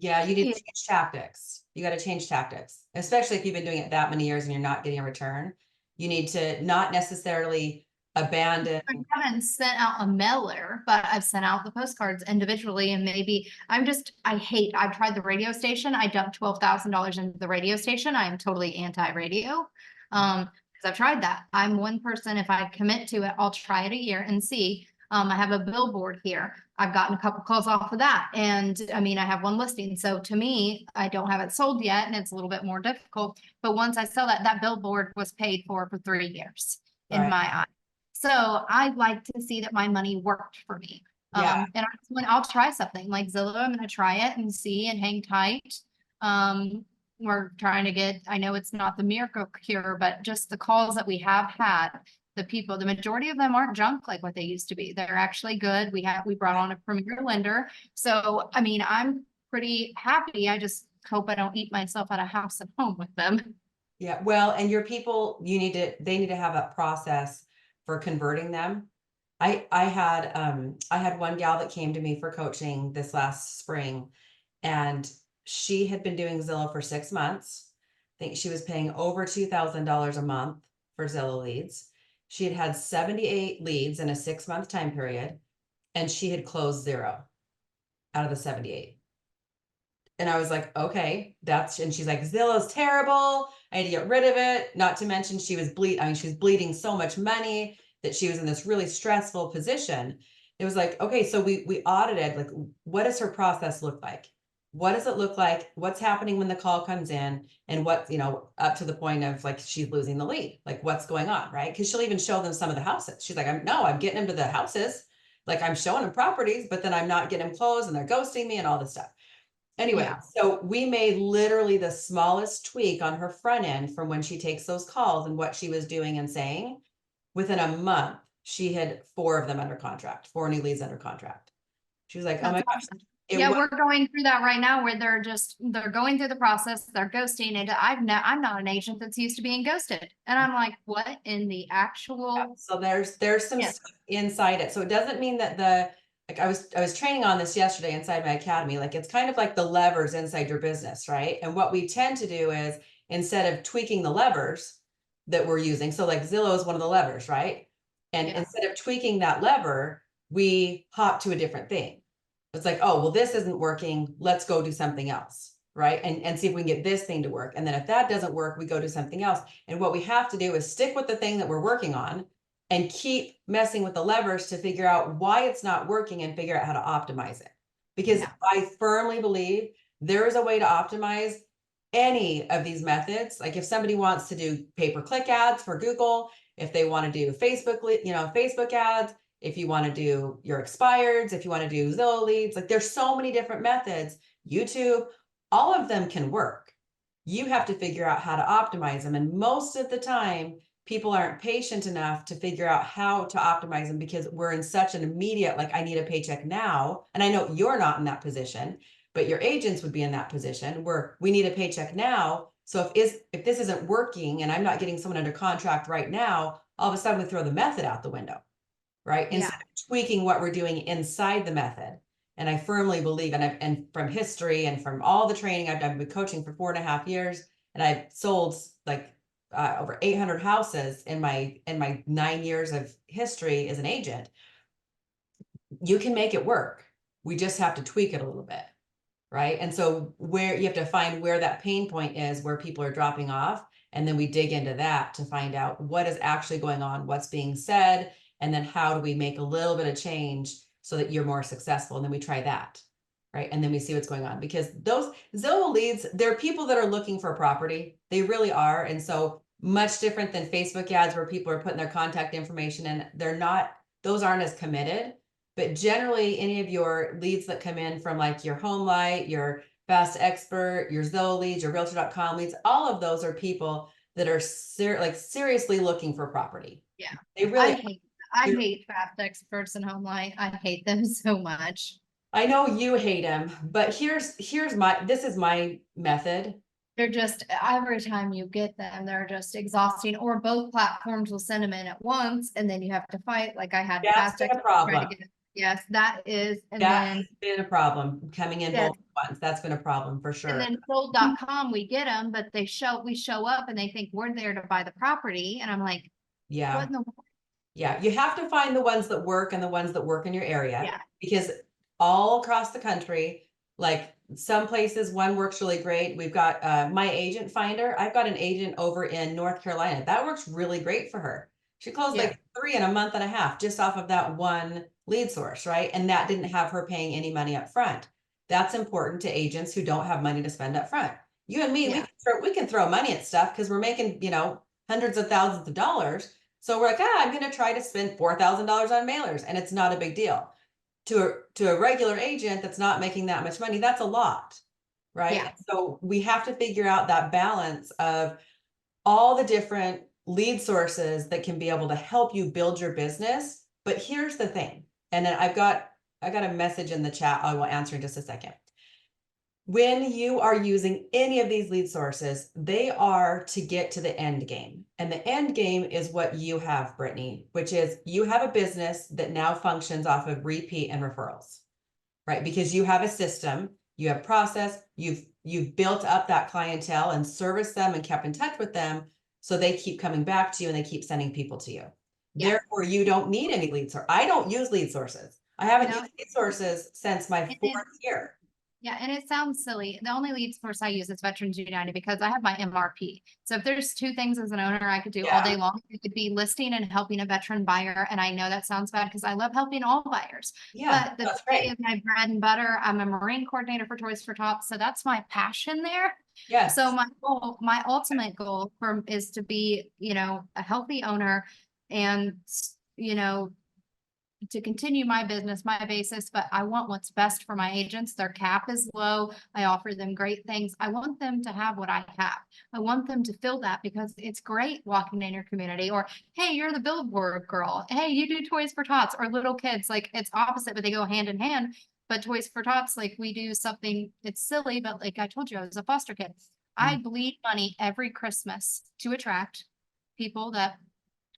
Yeah, you need Yeah. to change tactics. You got to change tactics, especially if you've been doing it that many years and you're not getting a return. You need to not necessarily abandon. I haven't sent out a mailer, but I've sent out the postcards individually. And maybe I've tried the radio station. I dumped $12,000 into the radio station. I am totally anti-radio. Because I've tried that. I'm one person, if I commit to it, I'll try it a year and see. I have a billboard here. I've gotten a couple calls off of that. And I mean, I have one listing. So to me, I don't have it sold yet and it's a little bit more difficult. But once I sell that billboard was paid for 3 years in Right. my eyes. So I'd like to see that my money worked for me. Yeah. When I'll try something like Zillow, I'm going to try it and see and hang tight. We're trying to get, I know it's not the miracle cure, but just the calls that we have had, the majority of them aren't junk like what they used to be. They're actually good. We brought on a premier lender. So, I mean, I'm pretty happy. I just hope I don't eat myself out of house and home with them. Yeah, well, and your people, they need to have a process for converting them. I had one gal that came to me for coaching this last spring, and she had been doing Zillow for 6 months. I think she was paying over $2,000 a month for Zillow leads. She had had 78 leads in a 6 month time period, and she had closed 0 out of the 78. And I was like, okay, and she's like, Zillow's terrible. I had to get rid of it. Not to mention she was she was bleeding so much money that she was in this really stressful position. It was like, okay, so we audited, like, what does her process look like? What does it look like? What's happening when the call comes in? And what, up to the point of like, she's losing the lead, like what's going on, right? Because she'll even show them some of the houses. She's like, I'm getting them to the houses. Like, I'm showing them properties, but then I'm not getting them closed and they're ghosting me and all this stuff. Anyway, Yeah. so we made literally the smallest tweak on her front end from when she takes those calls and what she was doing and saying. Within a month, she had 4 of them under contract, 4 new leads under contract. She was like, oh That's my gosh. awesome. It Yeah, was, we're going through that right now where they're going through the process, they're ghosting, and I'm not an agent that's used to being ghosted. And I'm like, what in the actual? so there's some Yes. stuff inside it. So it doesn't mean that the, like I was training on this yesterday inside my academy. Like it's kind of like the levers inside your business, right? And what we tend to do is instead of tweaking the levers that we're using, so like Zillow is one of the levers, right? And Yeah. instead of tweaking that lever, we hop to a different thing. It's like, oh, well, this isn't working. Let's go do something else, right? And see if we can get this thing to work. And then if that doesn't work, we go do something else. And what we have to do is stick with the thing that we're working on and keep messing with the levers to figure out why it's not working and figure out how to optimize it. Because Yeah. I firmly believe there is a way to optimize any of these methods. Like if somebody wants to do pay-per-click ads for Google, if they want to do Facebook, Facebook ads, if you want to do your expireds, if you want to do Zillow leads, like there's so many different methods, YouTube, all of them can work. You have to figure out how to optimize them. And most of the time, people aren't patient enough to figure out how to optimize them because we're in such an immediate, like, I need a paycheck now. And I know you're not in that position, but your agents would be in that position where we need a paycheck now. So if this isn't working and I'm not getting someone under contract right now, all of a sudden we throw the method out the window, right? Yeah. Instead of tweaking what we're doing inside the method. And I firmly believe, and from history and from all the training I've been coaching for 4.5 years, and I've sold like over 800 houses in my 9 years of history as an agent. You can make it work. We just have to tweak it a little bit, right? And so where you have to find where that pain point is, where people are dropping off, and then we dig into that to find out what is actually going on, what's being said, and then how do we make a little bit of change so that you're more successful. And then we try that, right? And then we see what's going on, because those Zillow leads, they're people that are looking for a property. They really are. And so much different than Facebook ads where people are putting their contact information in. Those aren't as committed. But generally, any of your leads that come in from like your Home Light, your Fast Expert, your Zillow leads, your Realtor.com leads, all of those are people that are seriously looking for property. Yeah. They I really, hate I hate Fast Experts and Home Light. I hate them so much. I know you hate them, but this is my method. They're just every time you get them, they're just exhausting. Or both platforms will send them in at once, and then you have to fight. Like I had That's Fast been a Experts trying to problem. get it. Yes, that is, and That then has been a problem coming in yes, both at once. That's been a problem for and sure. then sold.com, we get them, but we show up and they think we're there to buy the property, and I'm like, what Yeah. in the Yeah, you have to find the ones that work and the ones that work in your area, yeah. because all across the country, like some places, one works really great. We've got my agent finder. I've got an agent over in North Carolina. That works really great for her. She closed Yeah. like 3 in a month and a half just off of that one lead source, right? And that didn't have her paying any money up front. That's important to agents who don't have money to spend up front. You and me, Yeah. we can throw money at stuff because we're making, hundreds of thousands of dollars. So we're like, I'm going to try to spend $4,000 on mailers, and it's not a big deal. To a regular agent that's not making that much money, that's a lot, right? Yeah. So we have to figure out that balance of all the different lead sources that can be able to help you build your business. But here's the thing, and then I got a message in the chat I will answer in just a second. When you are using any of these lead sources, they are to get to the end game. And the end game is what you have, Brittany, which is you have a business that now functions off of repeat and referrals, right? Because you have a system, you have process, you've built up that clientele and serviced them and kept in touch with them. So they keep coming back to you and they keep sending people to you. Yeah. Therefore, you don't need any lead source. I don't use lead sources. I haven't used lead sources since my And 4th year. yeah, and it sounds silly. The only lead source I use is Veterans United because I have my MRP. So if there's two things as an owner I could do all Yeah. day long, it could be listing and helping a veteran buyer. And I know that sounds bad because I love helping all buyers. Yeah, But the that's VA great. is my bread and butter. I'm a Marine coordinator for Toys for Tots. So that's my passion there. So Yes. my ultimate goal is to be, a healthy owner and, to continue my business, my basis, but I want what's best for my agents. Their cap is low. I offer them great things. I want them to have what I have. I want them to feel that because it's great walking in your community or, hey, you're the billboard girl. Hey, you do Toys for Tots or little kids. Like it's opposite, but they go hand in hand. But Toys for Tots, like we do something, it's silly, but like I told you, I was a foster kid. I Mm. bleed money every Christmas to attract people that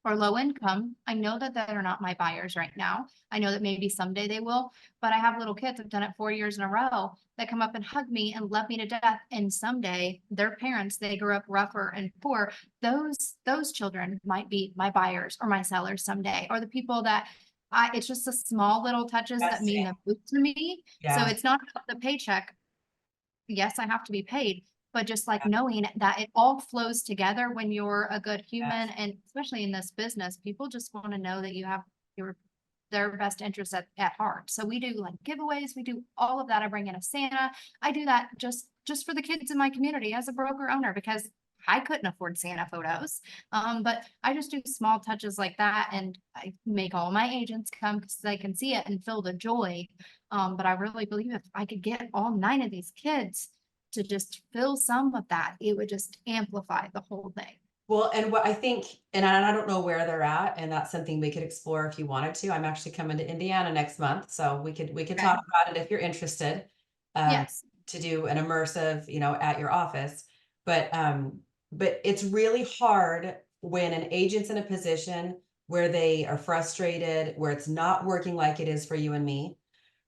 are low income. I know that are not my buyers right now. I know that maybe someday they will, but I have little kids, I've done it 4 years in a row, that come up and hug me and love me to death. And someday their parents, they grew up rougher and poor. Those children might be my buyers or my sellers someday, or the people that it's just the small little touches that mean Investing. the most to me. So Yeah. it's not about the paycheck. Yes, I have to be paid, but just like knowing that it all flows together when you're a good human, Yes. and especially in this business, people just want to know that you have your their best interests at heart. So we do like giveaways, we do all of that. I bring in a Santa. I do that just for the kids in my community as a broker owner because I couldn't afford Santa photos. But I just do small touches like that, and I make all my agents come because they can see it and feel the joy. But I really believe if I could get all 9 of these kids to just feel some of that, it would just amplify the whole thing. Well, and what I think, and I don't know where they're at, and that's something we could explore if you wanted to. I'm actually coming to Indiana next month, so we could Okay. talk about it if you're interested, um, Yes. to do an immersive, at your office. But it's really hard when an agent's in a position where they are frustrated, where it's not working like it is for you and me,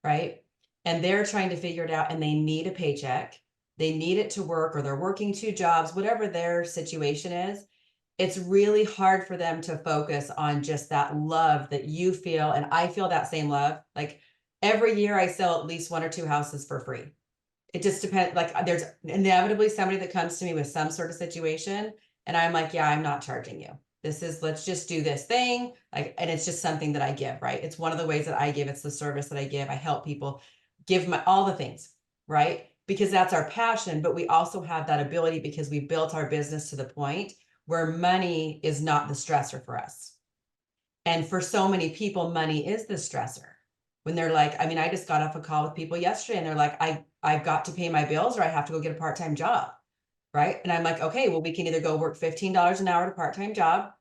right? And they're trying to figure it out and they need a paycheck. They need it to work, or they're working 2 jobs, whatever their situation is. It's really hard for them to focus on just that love that you feel. And I feel that same love. Like every year I sell at least 1 or 2 houses for free. It just depends. Like there's inevitably somebody that comes to me with some sort of situation. And I'm like, yeah, I'm not charging you. Let's just do this thing. Like, and it's just something that I give, right? It's one of the ways that I give. It's the service that I give. I help people give my all the things, right? Because that's our passion. But we also have that ability because we built our business to the point where money is not the stressor for us. And for so many people, money is the stressor. When they're like, I mean, I just got off a call with people yesterday and they're like, I've got to pay my bills or I have to go get a part-time job. Right. And I'm like, okay, well, we can either go work $15 an hour at a part-time job,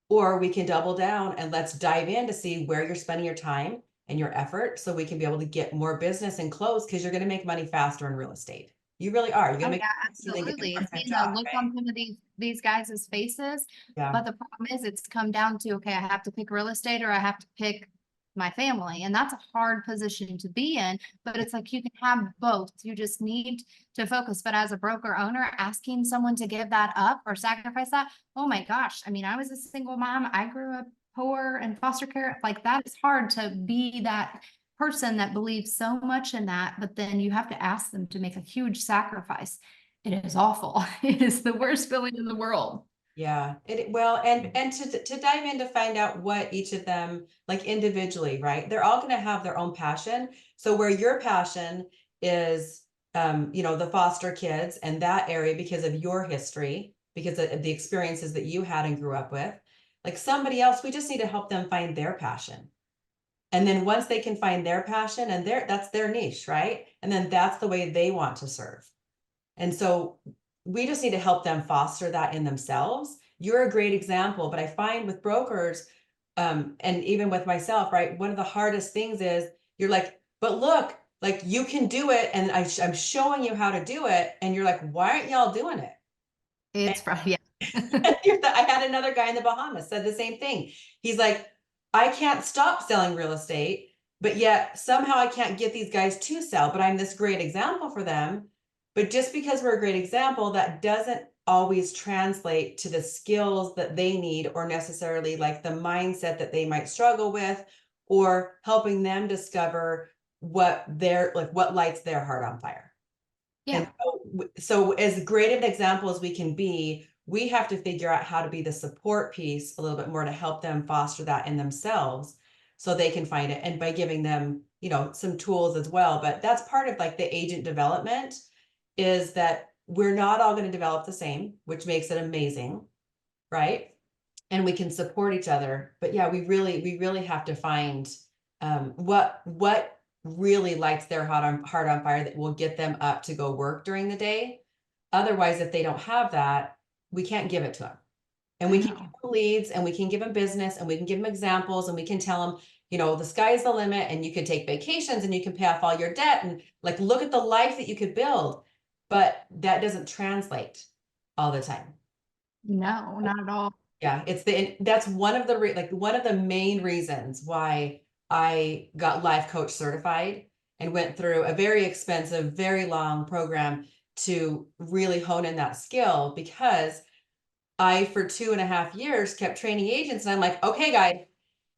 or we can double down and let's dive in to see where you're spending your time and your effort so we can be able to get more business and close, because you're going to make money faster in real estate. You really are. You're going Oh to make yeah, faster than getting a absolutely. part-time Seeing the job, look right? on some of these guys' faces. Yeah. But the problem is it's come down to, okay, I have to pick real estate or I have to pick my family. And that's a hard position to be in, but it's like you can have both. You just need to focus. But as a broker owner, asking someone to give that up or sacrifice that, oh my gosh. I mean, I was a single mom. I grew up poor and foster care. Like that is hard to be that person that believes so much in that, but then you have to ask them to make a huge sacrifice. It is awful. It is the worst feeling in the world. Yeah, well, and to dive in to find out what each of them like individually, right? They're all going to have their own passion. So where your passion is, the foster kids and that area because of your history, because of the experiences that you had and grew up with, like somebody else, we just need to help them find their passion. And then once they can find their passion and that's their niche, right? And then that's the way they want to serve. And so we just need to help them foster that in themselves. You're a great example, but I find with brokers, and even with myself, right? One of the hardest things is you're like, but look, like you can do it. And I'm showing you how to do it. And you're like, why aren't y'all doing it? It's from, yeah. I had another guy in the Bahamas said the same thing. He's like, I can't stop selling real estate, but yet somehow I can't get these guys to sell, but I'm this great example for them. But just because we're a great example, that doesn't always translate to the skills that they need, or necessarily like the mindset that they might struggle with, or helping them discover what lights their heart on fire. And Yeah. so as great of an example as we can be, we have to figure out how to be the support piece a little bit more to help them foster that in themselves so they can find it. And by giving them, some tools as well. But that's part of like the agent development, is that we're not all going to develop the same, which makes it amazing, right? And we can support each other. But yeah, we really have to find what really lights their heart on fire that will get them up to go work during the day. Otherwise, if they don't have that, we can't give it to them. And I we can give know. them leads and we can give them business and we can give them examples and we can tell them, you know, the sky's the limit and you could take vacations and you can pay off all your debt and like, look at the life that you could build. But that doesn't translate all the time. No, not at all. Yeah, that's one of the like one of the main reasons why I got life coach certified and went through a very expensive, very long program to really hone in that skill, because I, for 2.5 years, kept training agents, and I'm like, okay, guys,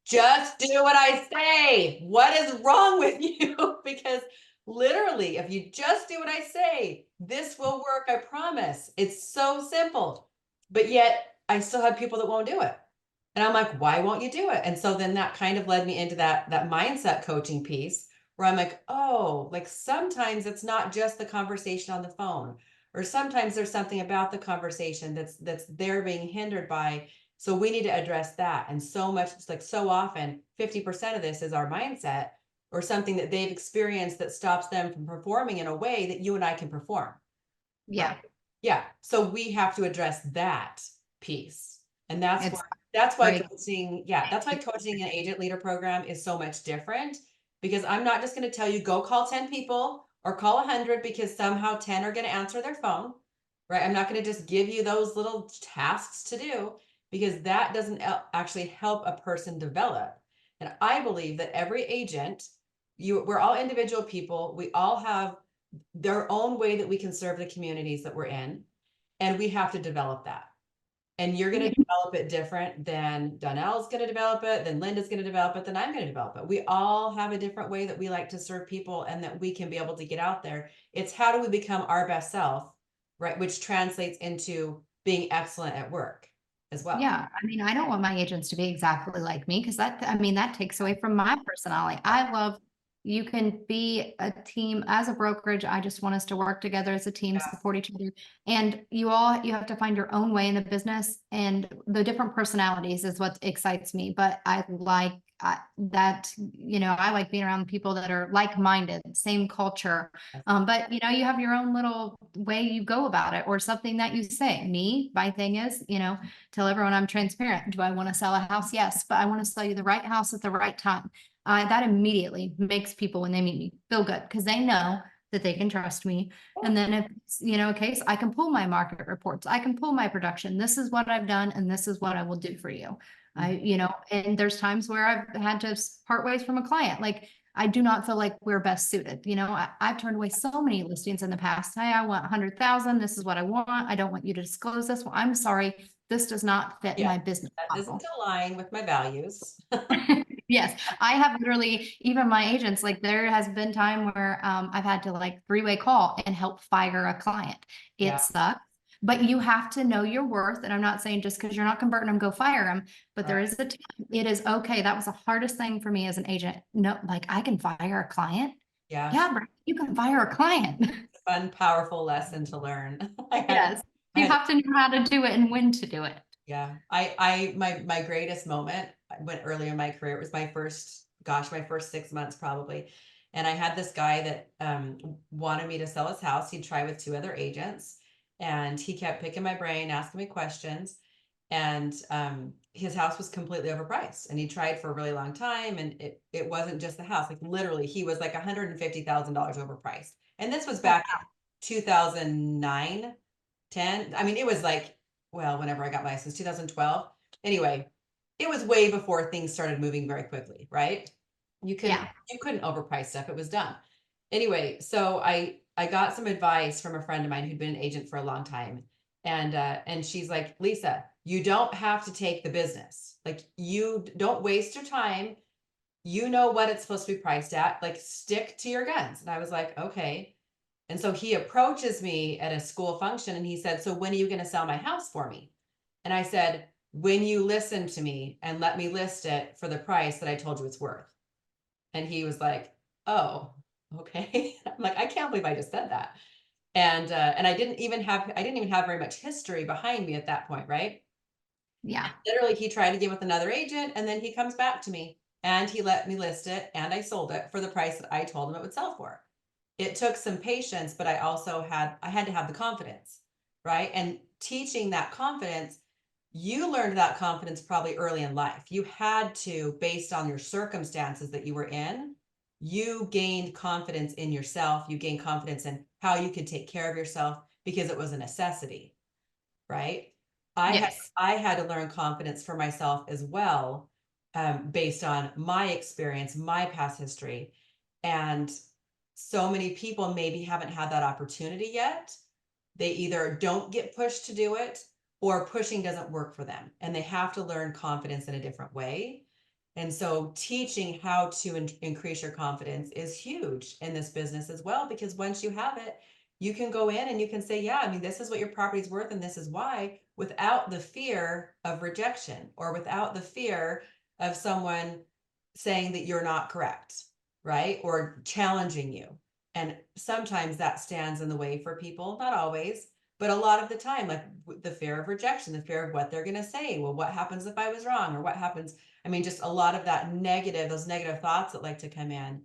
just do what I say. What is wrong with you? Because literally, if you just do what I say, this will work. I promise. It's so simple. But yet I still have people that won't do it. And I'm like, why won't you do it? And so then that kind of led me into that mindset coaching piece where I'm like, oh, like sometimes it's not just the conversation on the phone, or sometimes there's something about the conversation that's they're being hindered by. So we need to address that. And so much, it's like so often 50% of this is our mindset or something that they've experienced that stops them from performing in a way that you and I can perform. Yeah. Right? Yeah. So we have to address that piece. And It's that's why great. coaching, yeah, that's why coaching an agent leader program is so much different, because I'm not just going to tell you go call 10 people or call 100 because somehow 10 are going to answer their phone, right? I'm not going to just give you those little tasks to do, because that doesn't actually help a person develop. And I believe that every agent, we're all individual people. We all have their own way that we can serve the communities that we're in, and we have to develop that. And you're going to develop it different than Donnell's going to develop it, then Linda's going to develop it, then I'm going to develop it. We all have a different way that we like to serve people and that we can be able to get out there. It's how do we become our best self, right? Which translates into being excellent at work as well. Yeah, I mean, I don't want my agents to be exactly like me because that, I mean, that takes away from my personality. I love, you can be a team as a brokerage. I just want us to work together as a team, Yeah. support each other. And you have to find your own way in the business, and the different personalities is what excites me. But I like that, I like being around people that are like-minded, same culture. But you have your own little way you go about it, or something that you say. My thing is, tell everyone I'm transparent. Do I want to sell a house? Yes, but I want to sell you the right house at the right time. That immediately makes people, when they meet me, feel good because they know that they can trust me. And then if a case, I can pull my market reports, I can pull my production. This is what I've done, and this is what I will do for you. And there's times where I've had to part ways from a client. Like, I do not feel like we're best suited. I've turned away so many listings in the past. Hey, I want 100,000. This is what I want. I don't want you to disclose this. Well, I'm sorry. This does not fit Yeah, my business that model. doesn't align with my values. Yes, I have literally, even my agents, like there has been time where I've had to like three-way call and help fire a client. Yeah. It sucks, but you have to know your worth. And I'm not saying just because you're not converting them, go fire them. But there Right. is a time, it is okay. That was the hardest thing for me as an agent. No, like I can fire a client. Yeah. Yeah, Brittany, you can fire a client. Fun, powerful lesson to learn. I Yes, I you had have to know how to do it and when to do it. Yeah, my greatest moment went early in my career. It was my first 6 months probably. And I had this guy that wanted me to sell his house. He'd try with two other agents, and he kept picking my brain, asking me questions. And his house was completely overpriced, and he tried for a really long time. And it wasn't just the house, like literally, he was like $150,000 overpriced. And this was back in 2009, 10. I mean, it was like, well, whenever I got my license, 2012. Anyway, it was way before things started moving very quickly, right? Yeah. You couldn't overprice stuff. It was done. Anyway, so I got some advice from a friend of mine who'd been an agent for a long time. And she's like, Lisa, you don't have to take the business. Like, you don't waste your time. You know what it's supposed to be priced at. Like, stick to your guns. And I was like, okay. And so he approaches me at a school function and he said, so when are you going to sell my house for me? And I said, when you listen to me and let me list it for the price that I told you it's worth. And he was like, oh, okay. I'm like, I can't believe I just said that. And I didn't even have very much history behind me at that point, right? Yeah. Literally, he tried to get with another agent, and then he comes back to me and he let me list it, and I sold it for the price that I told him it would sell for. It took some patience, but I had to have the confidence, right? And teaching that confidence, You learned that confidence probably early in life. You had to, based on your circumstances that you were in, you gained confidence in yourself. You gained confidence in how you could take care of yourself because it was a necessity, right? Yes. I had to learn confidence for myself as well, based on my experience, my past history. And so many people maybe haven't had that opportunity yet. They either don't get pushed to do it, or pushing doesn't work for them, and they have to learn confidence in a different way. And so teaching how to increase your confidence is huge in this business as well, because once you have it, you can go in and you can say, yeah, I mean, this is what your property's worth and this is why, without the fear of rejection or without the fear of someone saying that you're not correct, right? Or challenging you. And sometimes that stands in the way for people, not always, but a lot of the time, like the fear of rejection, the fear of what they're going to say. Well, what happens if I was wrong? Or what happens? I mean, just a lot of that negative, those negative thoughts that like to come in,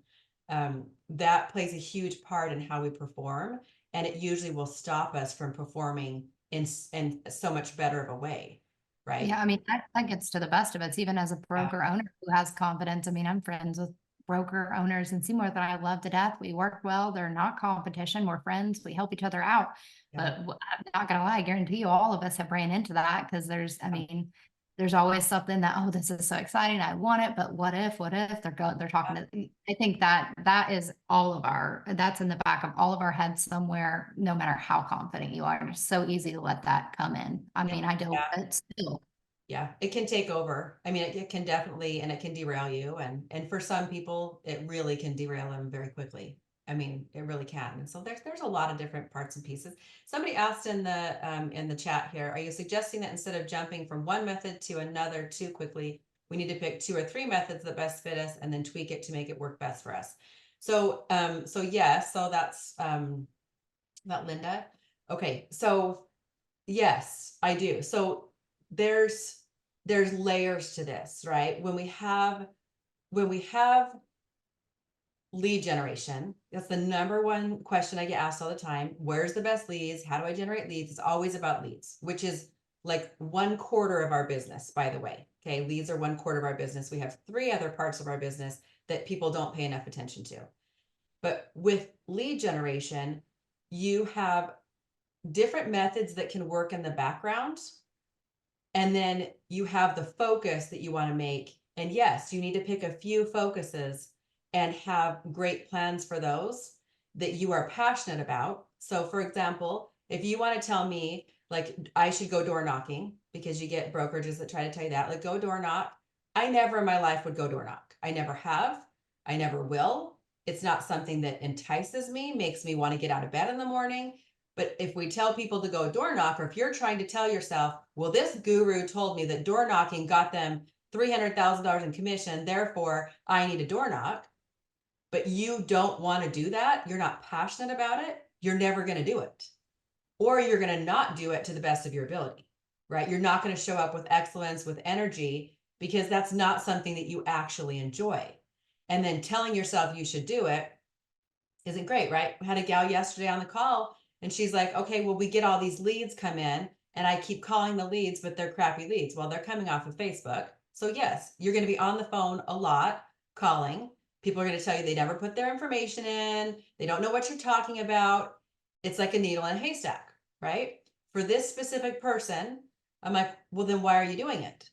that plays a huge part in how we perform. And it usually will stop us from performing in so much better of a way, Yeah, right? I mean, that gets to the best of it. Even as a Yeah, broker owner who has confidence. I mean, I'm friends with broker owners in Seymour that I love to death. We work well. They're not competition. We're friends. We help each other out. yeah, But I'm not gonna lie, I guarantee you all of us have ran into that because I yeah, mean, there's always something that, oh, this is so exciting. I want it, but what if they're talking yeah, to, I think that is that's in the back of all of our heads somewhere, no matter how confident you are. It's so easy to let that come in. I yeah, mean, I deal yeah. with it still. Yeah, it can take over. I mean, it can definitely, and it can derail you. And for some people, it really can derail them very quickly. I mean, it really can. And so there's a lot of different parts and pieces. Somebody asked in the chat here, are you suggesting that instead of jumping from one method to another too quickly, we need to pick 2 or 3 methods that best fit us and then tweak it to make it work best for us? So yes, so that's that Linda. Okay, so yes, I do. So there's layers to this, right? When we have lead generation, that's the number one question I get asked all the time. Where's the best leads? How do I generate leads? It's always about leads, which is like 1/4 of our business, by the way. Okay, leads are 1/4 of our business. We have 3 other parts of our business that people don't pay enough attention to. But with lead generation, you have different methods that can work in the background, and then you have the focus that you want to make. And yes, you need to pick a few focuses and have great plans for those that you are passionate about. So for example, if you want to tell me like I should go door knocking, because you get brokerages that try to tell you that, like go door knock. I never in my life would go door knock. I never have. I never will. It's not something that entices me, makes me want to get out of bed in the morning. But if we tell people to go door knock, or if you're trying to tell yourself, well, this guru told me that door knocking got them $300,000 in commission, therefore I need a door knock, but you don't want to do that, you're not passionate about it, you're never going to do it. Or you're going to not do it to the best of your ability, right? You're not going to show up with excellence, with energy, because that's not something that you actually enjoy. And then telling yourself you should do it isn't great, right? We had a gal yesterday on the call and she's like, okay, well, we get all these leads come in and I keep calling the leads, but they're crappy leads. Well, they're coming off of Facebook. So yes, you're going to be on the phone a lot calling. People are going to tell you they never put their information in. They don't know what you're talking about. It's like a needle in a haystack, right? For this specific person, I'm like, well, then why are you doing it?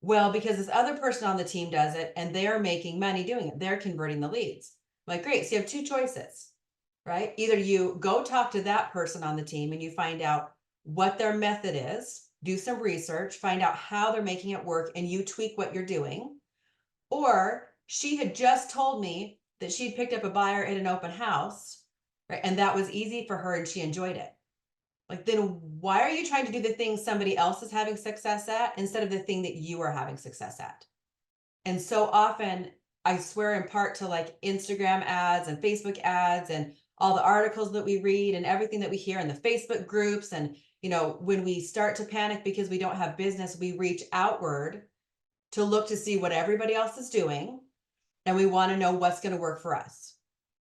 Well, because this other person on the team does it and they're making money doing it. They're converting the leads. I'm like, great. So you have 2 choices, right? Either you go talk to that person on the team and you find out what their method is, do some research, find out how they're making it work, and you tweak what you're doing. Or she had just told me that she'd picked up a buyer at an open house, right? And that was easy for her and she enjoyed it. Like, then why are you trying to do the thing somebody else is having success at instead of the thing that you are having success at? And so often, I swear in part to like Instagram ads and Facebook ads and all the articles that we read and everything that we hear in the Facebook groups. And, when we start to panic because we don't have business, we reach outward to look to see what everybody else is doing. And we want to know what's going to work for us.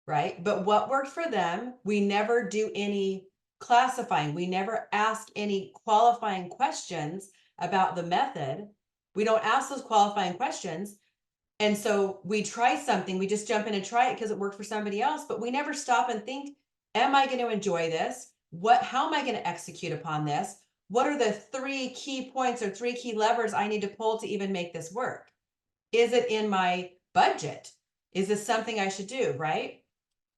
Right. But what worked for them, we never do any classifying. We never ask any qualifying questions about the method. We don't ask those qualifying questions. And so we try something, we just jump in and try it because it worked for somebody else, but we never stop and think, am I going to enjoy this? How am I going to execute upon this? What are the 3 key points or 3 key levers I need to pull to even make this work? Is it in my budget? Is this something I should do? Right.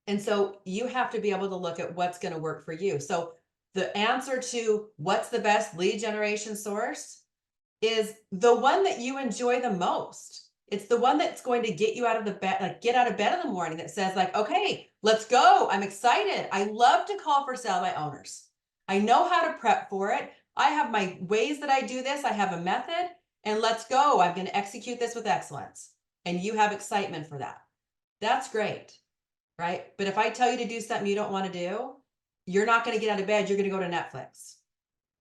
And so you have to be able to look at what's going to work for you. So the answer to what's the best lead generation source is the one that you enjoy the most. It's the one that's going to get you out of the bed, like get out of bed in the morning, that says like, okay, let's go. I'm excited. I love to call for sale by owners. I know how to prep for it. I have my ways that I do this. I have a method, and let's go. I'm going to execute this with excellence. And you have excitement for that. That's great. Right? But if I tell you to do something you don't want to do, you're not going to get out of bed. You're going to go to Netflix,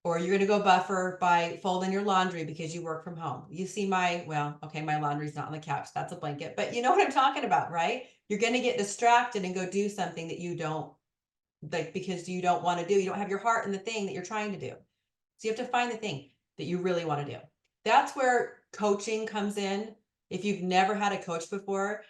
or you're going to go buffer by folding your laundry because you work from home. You see my laundry's not on the couch. That's a blanket, but you know what I'm talking about, right? You're going to get distracted and go do something that you don't like because you don't want to do. You don't have your heart in the thing that you're trying to do. So you have to find the thing that you really want to do. That's where coaching comes in. If you've never had a coach before,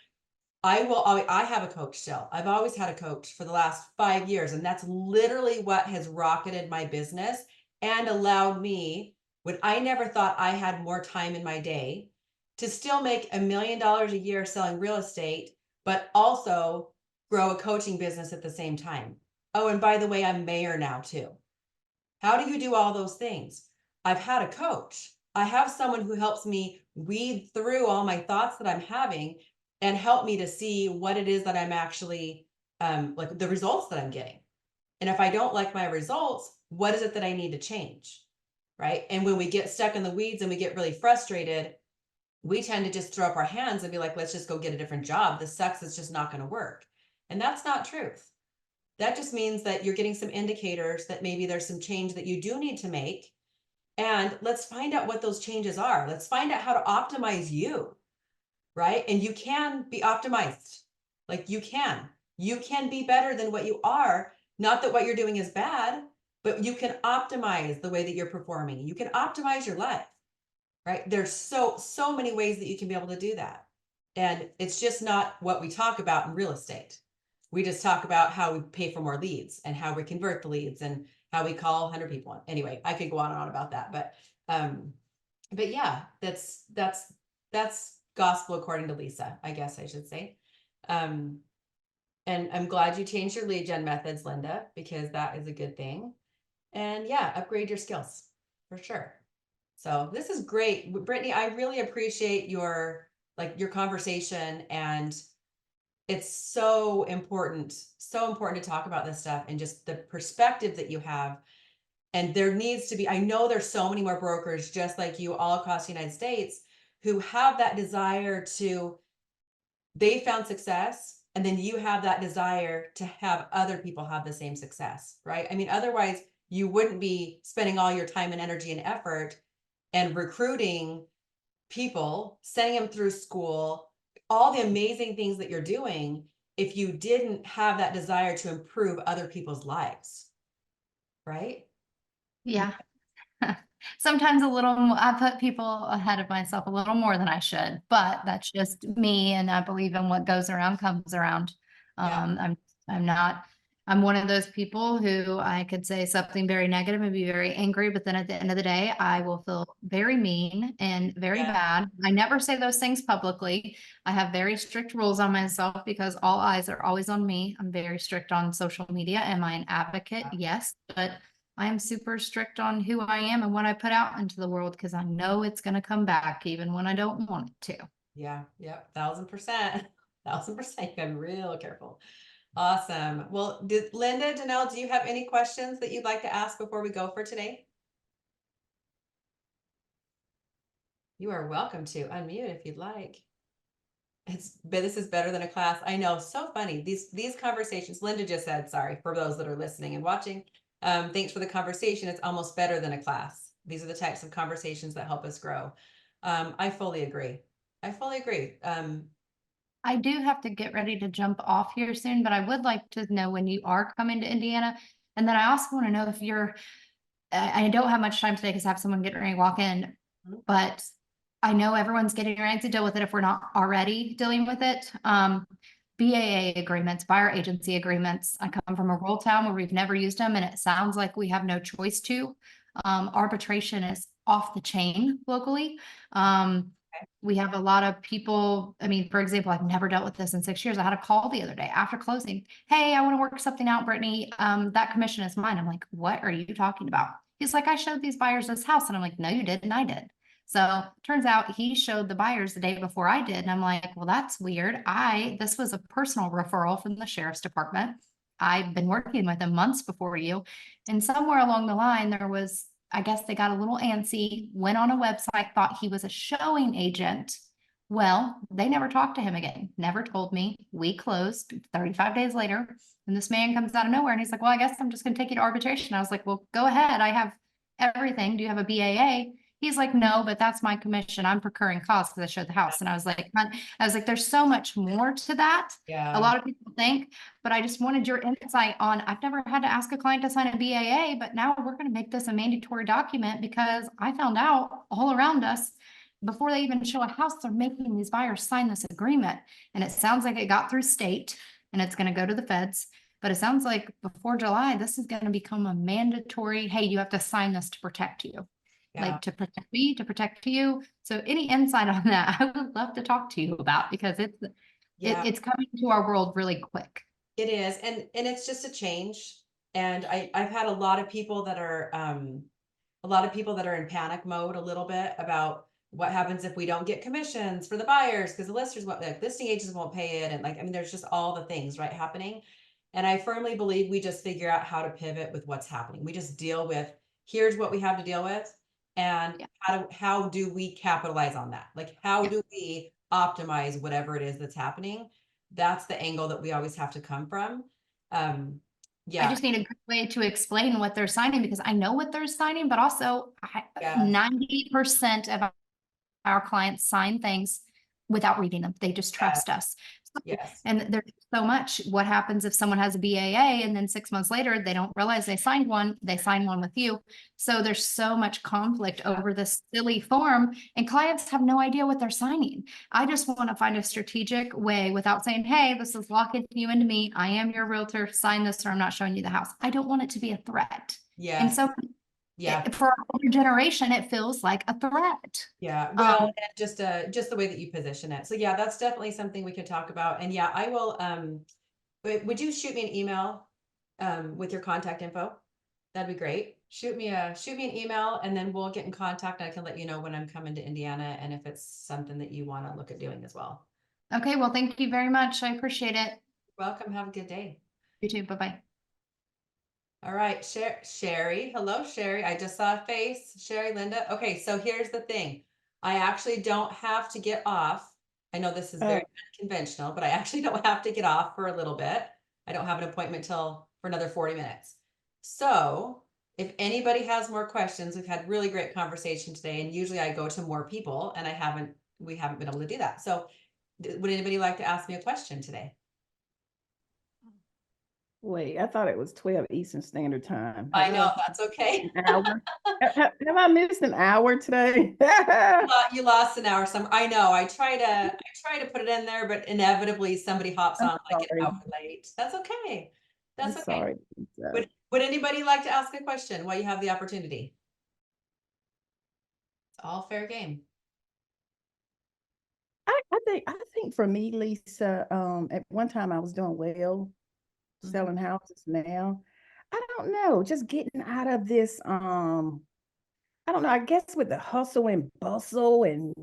I have a coach still. I've always had a coach for the last 5 years. And that's literally what has rocketed my business and allowed me, when I never thought I had more time in my day, to still make $1 million a year selling real estate, but also grow a coaching business at the same time. Oh, and by the way, I'm mayor now too. How do you do all those things? I've had a coach. I have someone who helps me weed through all my thoughts that I'm having and help me to see what it is that I'm actually like the results that I'm getting. And if I don't like my results, what is it that I need to change? Right. And when we get stuck in the weeds and we get really frustrated, we tend to just throw up our hands and be like, let's just go get a different job. This sucks. It's just not going to work. And that's not truth. That just means that you're getting some indicators that maybe there's some change that you do need to make. And let's find out what those changes are. Let's find out how to optimize you. Right. And you can be optimized. Like you can be better than what you are. Not that what you're doing is bad, but you can optimize the way that you're performing. You can optimize your life. Right. There's so many ways that you can be able to do that. And it's just not what we talk about in real estate. We just talk about how we pay for more leads and how we convert the leads and how we call 100 people. Anyway, I could go on and on about that, but yeah, that's gospel according to Lisa, I guess I should say. And I'm glad you changed your lead gen methods, Linda, because that is a good thing. And yeah, upgrade your skills for sure. So this is great. Brittany, I really appreciate your conversation, and it's so important to talk about this stuff and just the perspective that you have. And there needs to be, I know there's so many more brokers just like you all across the United States who have that desire they found success, and then you have that desire to have other people have the same success, right? I mean, otherwise you wouldn't be spending all your time and energy and effort and recruiting people, sending them through school, all the amazing things that you're doing, if you didn't have that desire to improve other people's lives, right? Yeah. Sometimes a little, I put people ahead of myself a little more than I should, but that's just me. And I believe in what goes around comes around. Yeah. I'm one of those people who I could say something very negative and be very angry, but then at the end of the day, I will feel very mean and very bad. I never say those things publicly. I have very strict rules on myself because all eyes are always on me. I'm very strict on social media. Am I an advocate? Yes, but I am super strict on who I am and what I put out into the world because I know it's going to come back even when I don't want it to. Yeah. Yep. 1000%. 1000%. You gotta be real careful. Awesome. Well, Linda, Danelle, do you have any questions that you'd like to ask before we go for today? You are welcome to unmute if you'd like. This is better than a class. I know, so funny. These conversations, Linda just said, sorry for those that are listening and watching. Thanks for the conversation. It's almost better than a class. These are the types of conversations that help us grow. I fully agree. I do have to get ready to jump off here soon, but I would like to know when you are coming to Indiana. And then I also want to know if I don't have much time today because I have someone getting ready to walk in, Mhm. but I know everyone's getting ready to deal with it if we're not already dealing with it. BAA agreements, buyer agency agreements. I come from a rural town where we've never used them, and it sounds like we have no choice to. Arbitration is off the chain locally. We have a lot of people. I mean, for example, I've never dealt with this in 6 years. I had a call the other day after closing. Hey, I want to work something out, Brittany. That commission is mine. I'm like, what are you talking about? He's like, I showed these buyers this house. And I'm like, no, you didn't. I did. So turns out he showed the buyers the day before I did. And I'm like, well, that's weird. This was a personal referral from the sheriff's department. I've been working with him months before you. And somewhere along the line, there was, I guess they got a little antsy, went on a website, thought he was a showing agent. Well, they never talked to him again, never told me. We closed 35 days later. And this man comes out of nowhere and he's like, well, I guess I'm just going to take you to arbitration. I was like, well, go ahead. I have everything. Do you have a BAA? He's like, no, but that's my commission. I'm procuring costs because I showed the house. And I was like, there's so much more to that. A Yeah. lot of people think, but I just wanted your insight on, I've never had to ask a client to sign a BAA, but now we're going to make this a mandatory document because I found out all around us before they even show a house, they're making these buyers sign this agreement. And it sounds like it got through state and it's going to go to the feds. But it sounds like before July, this is going to become a mandatory, hey, you have to sign this to protect you. Yeah. Like to protect me, to protect you. So any insight on that, I would love to talk to you about because Yeah. it's coming to our world really quick. It is, and it's just a change. And I've had a lot of people that are in panic mode a little bit about what happens if we don't get commissions for the buyers because the listers won't, like listing agents won't pay it, and like I mean, there's just all the things right happening. And I firmly believe we just figure out how to pivot with what's happening. We just deal with here's what we have to deal with, and Yeah. how do we capitalize on that? Like how Yeah. do we optimize whatever it is that's happening? That's the angle that we always have to come from. I Yeah, just need a good way to explain what they're signing because I know what they're signing, but also yeah, 90% of our clients sign things without reading them. They just yeah, trust us. yes, And there's so much. What happens if someone has a BAA and then 6 months later, they don't realize they signed one with you. So there's so much conflict over this silly form and clients have no idea what they're signing. I just want to find a strategic way without saying, hey, this is locking you into me. I am your realtor. Sign this or I'm not showing you the house. I don't want it to be a threat. And yes, so yeah. for our older generation, it feels like a threat. Yeah, well, and just the way that you position it. So yeah, that's definitely something we could talk about. And yeah, I will would you shoot me an email with your contact info? That'd be great. Shoot me an email and then we'll get in contact and I can let you know when I'm coming to Indiana and if it's something that you want to look at doing as well. Okay, well, thank you very much. I appreciate it. Welcome. Have a good day. You too. Bye-bye. All right, Sherry. Hello, Sherry. I just saw a face. Sherry, Linda. Okay, so here's the thing. I actually don't have to get off. I know this is very unconventional, but I actually don't have to get off for a little bit. I don't have an appointment till for another 40 minutes. So if anybody has more questions, we've had really great conversation today, and usually I go to more people, and we haven't been able to do that. So would anybody like to ask me a question today? Wait, I thought it was 12 Eastern Standard Time. I know, that's okay. An hour? Have I missed an hour today? You lost an hour somewhere. I know. I try to put it in there, but inevitably somebody hops I'm on like an sorry. hour late. That's okay. I'm That's okay. sorry. Would anybody like to ask a question while you have the opportunity? It's all fair game. I think for me, Lisa, at one time I was doing well, selling houses now. I don't know, just getting out of this, I don't know, I guess with the hustle and bustle and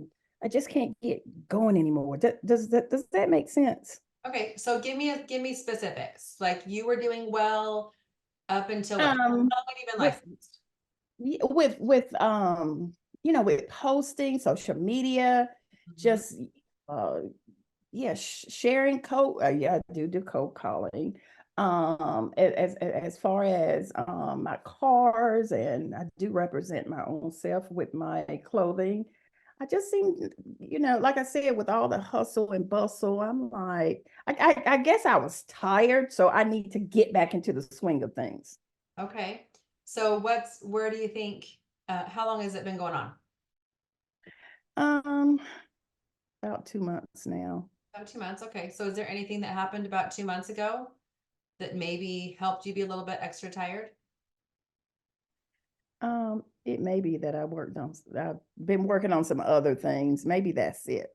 I just can't get going anymore. Does that make sense? Okay, so give me specifics. Like you were doing well up until what? How long Um, have you been with licensed? with posting, social media, Mhm. just uh yeah, sharing code. Yeah, I do cold calling. As far as my cars, and I do represent my own self with my clothing. I just seem, like I said, with all the hustle and bustle, I'm like, I guess I was tired, so I need to get back into the swing of things. Okay. So where do you think, how long has it been going on? About 2 months now. About 2 months. Okay. So is there anything that happened about 2 months ago that maybe helped you be a little bit extra tired? It may be that I've been working on some other things. Maybe that's it.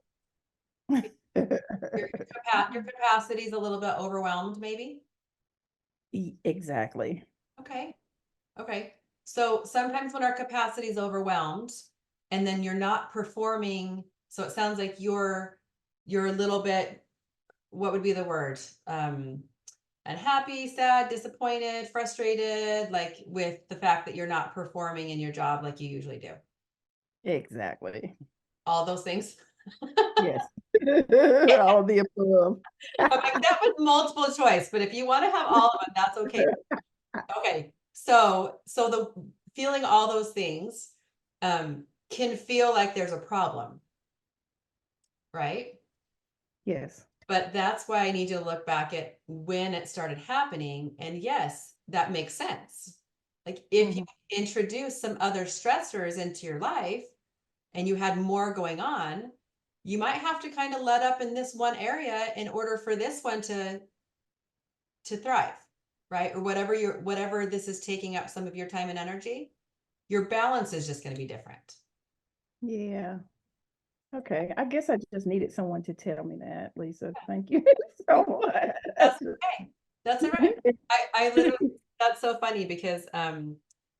Your capacity is a little bit overwhelmed, maybe? Exactly. Okay. Okay. So sometimes when our capacity is overwhelmed and then you're not performing, so it sounds like you're a little bit, what would be the word? Unhappy, sad, disappointed, frustrated, like with the fact that you're not performing in your job like you usually do. Exactly. All those things. Yes. All of the above. Okay, that was multiple choice, but if you want to have all of them, that's okay. Okay, so the feeling all those things can feel like there's a problem, right? Yes. But that's why I need you to look back at when it started happening. And yes, that makes sense. Like if you introduce some other stressors into your life and you had more going on, you might have to kind of let up in this one area in order for this one to thrive, right? Or whatever this is taking up some of your time and energy, your balance is just going to be different. Yeah. Okay. I guess I just needed someone to tell me that, Lisa. Thank you so much. That's okay. That's all right. I literally, that's so funny because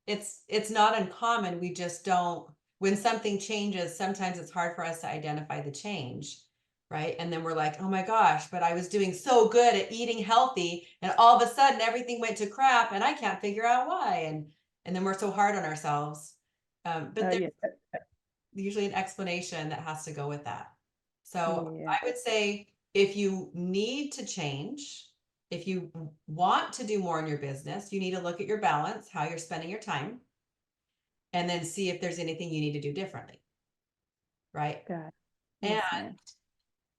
it's not uncommon. We just don't, when something changes, sometimes it's hard for us to identify the change, right? And then we're like, oh my gosh, but I was doing so good at eating healthy and all of a sudden everything went to crap and I can't figure out why. And then we're so hard on ourselves. But there's Yeah. usually an explanation that has to go with that. So Yeah. I would say if you need to change, if you want to do more in your business, you need to look at your balance, how you're spending your time, and then see if there's anything you need to do differently. Right. God. And Yes,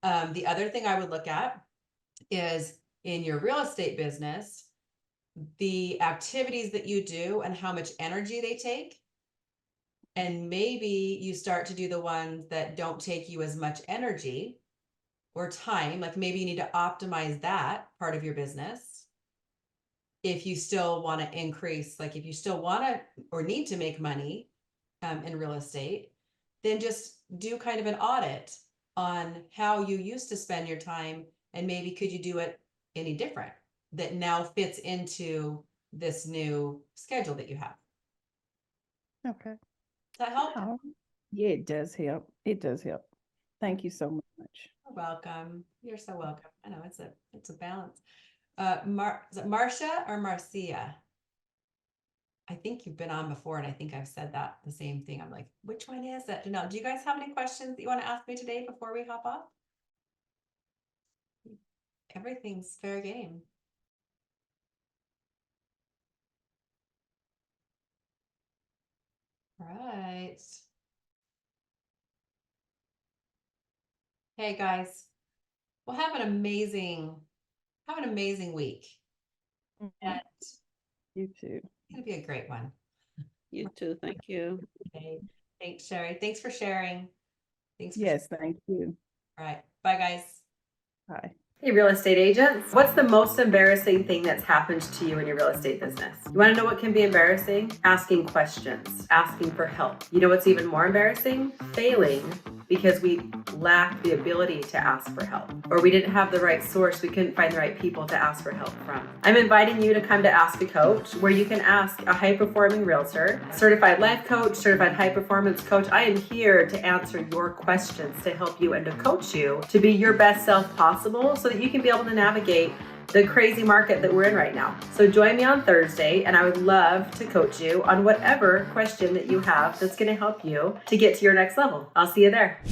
ma'am. the other thing I would look at is in your real estate business, the activities that you do and how much energy they take. And maybe you start to do the ones that don't take you as much energy or time. Like maybe you need to optimize that part of your business. If you still want to increase, like if you still want to or need to make money in real estate, then just do kind of an audit on how you used to spend your time and maybe could you do it any different that now fits into this new schedule that you have. Okay. Does that help? Oh, yeah, it does help. It does help. Thank you so much. You're welcome. You're so welcome. I know it's a balance. Is it Marcia or Marcia? I think you've been on before, and I think I've said that the same thing. I'm like, which one is it? No, do you guys have any questions that you want to ask me today before we hop off? Everything's fair game. All right. Hey guys, well have an amazing week. Mhm. And You too. it's gonna be a great one. You too. Thank you. Okay. Thanks, Sherry. Thanks for sharing. Thanks for Yes, thank you. All right. Bye guys. Bye. Hey, real estate agents. What's the most embarrassing thing that's happened to you in your real estate business? You want to know what can be embarrassing? Asking questions, asking for help. You know what's even more embarrassing? Failing because we lack the ability to ask for help, or we didn't have the right source. We couldn't find the right people to ask for help from. I'm inviting you to come to Ask a Coach, where you can ask a high-performing realtor, certified life coach, certified high-performance coach. I am here to answer your questions, to help you and to coach you to be your best self possible so that you can be able to navigate the crazy market that we're in right now. So join me on Thursday, and I would love to coach you on whatever question that you have that's going to help you to get to your next level. I'll see you there.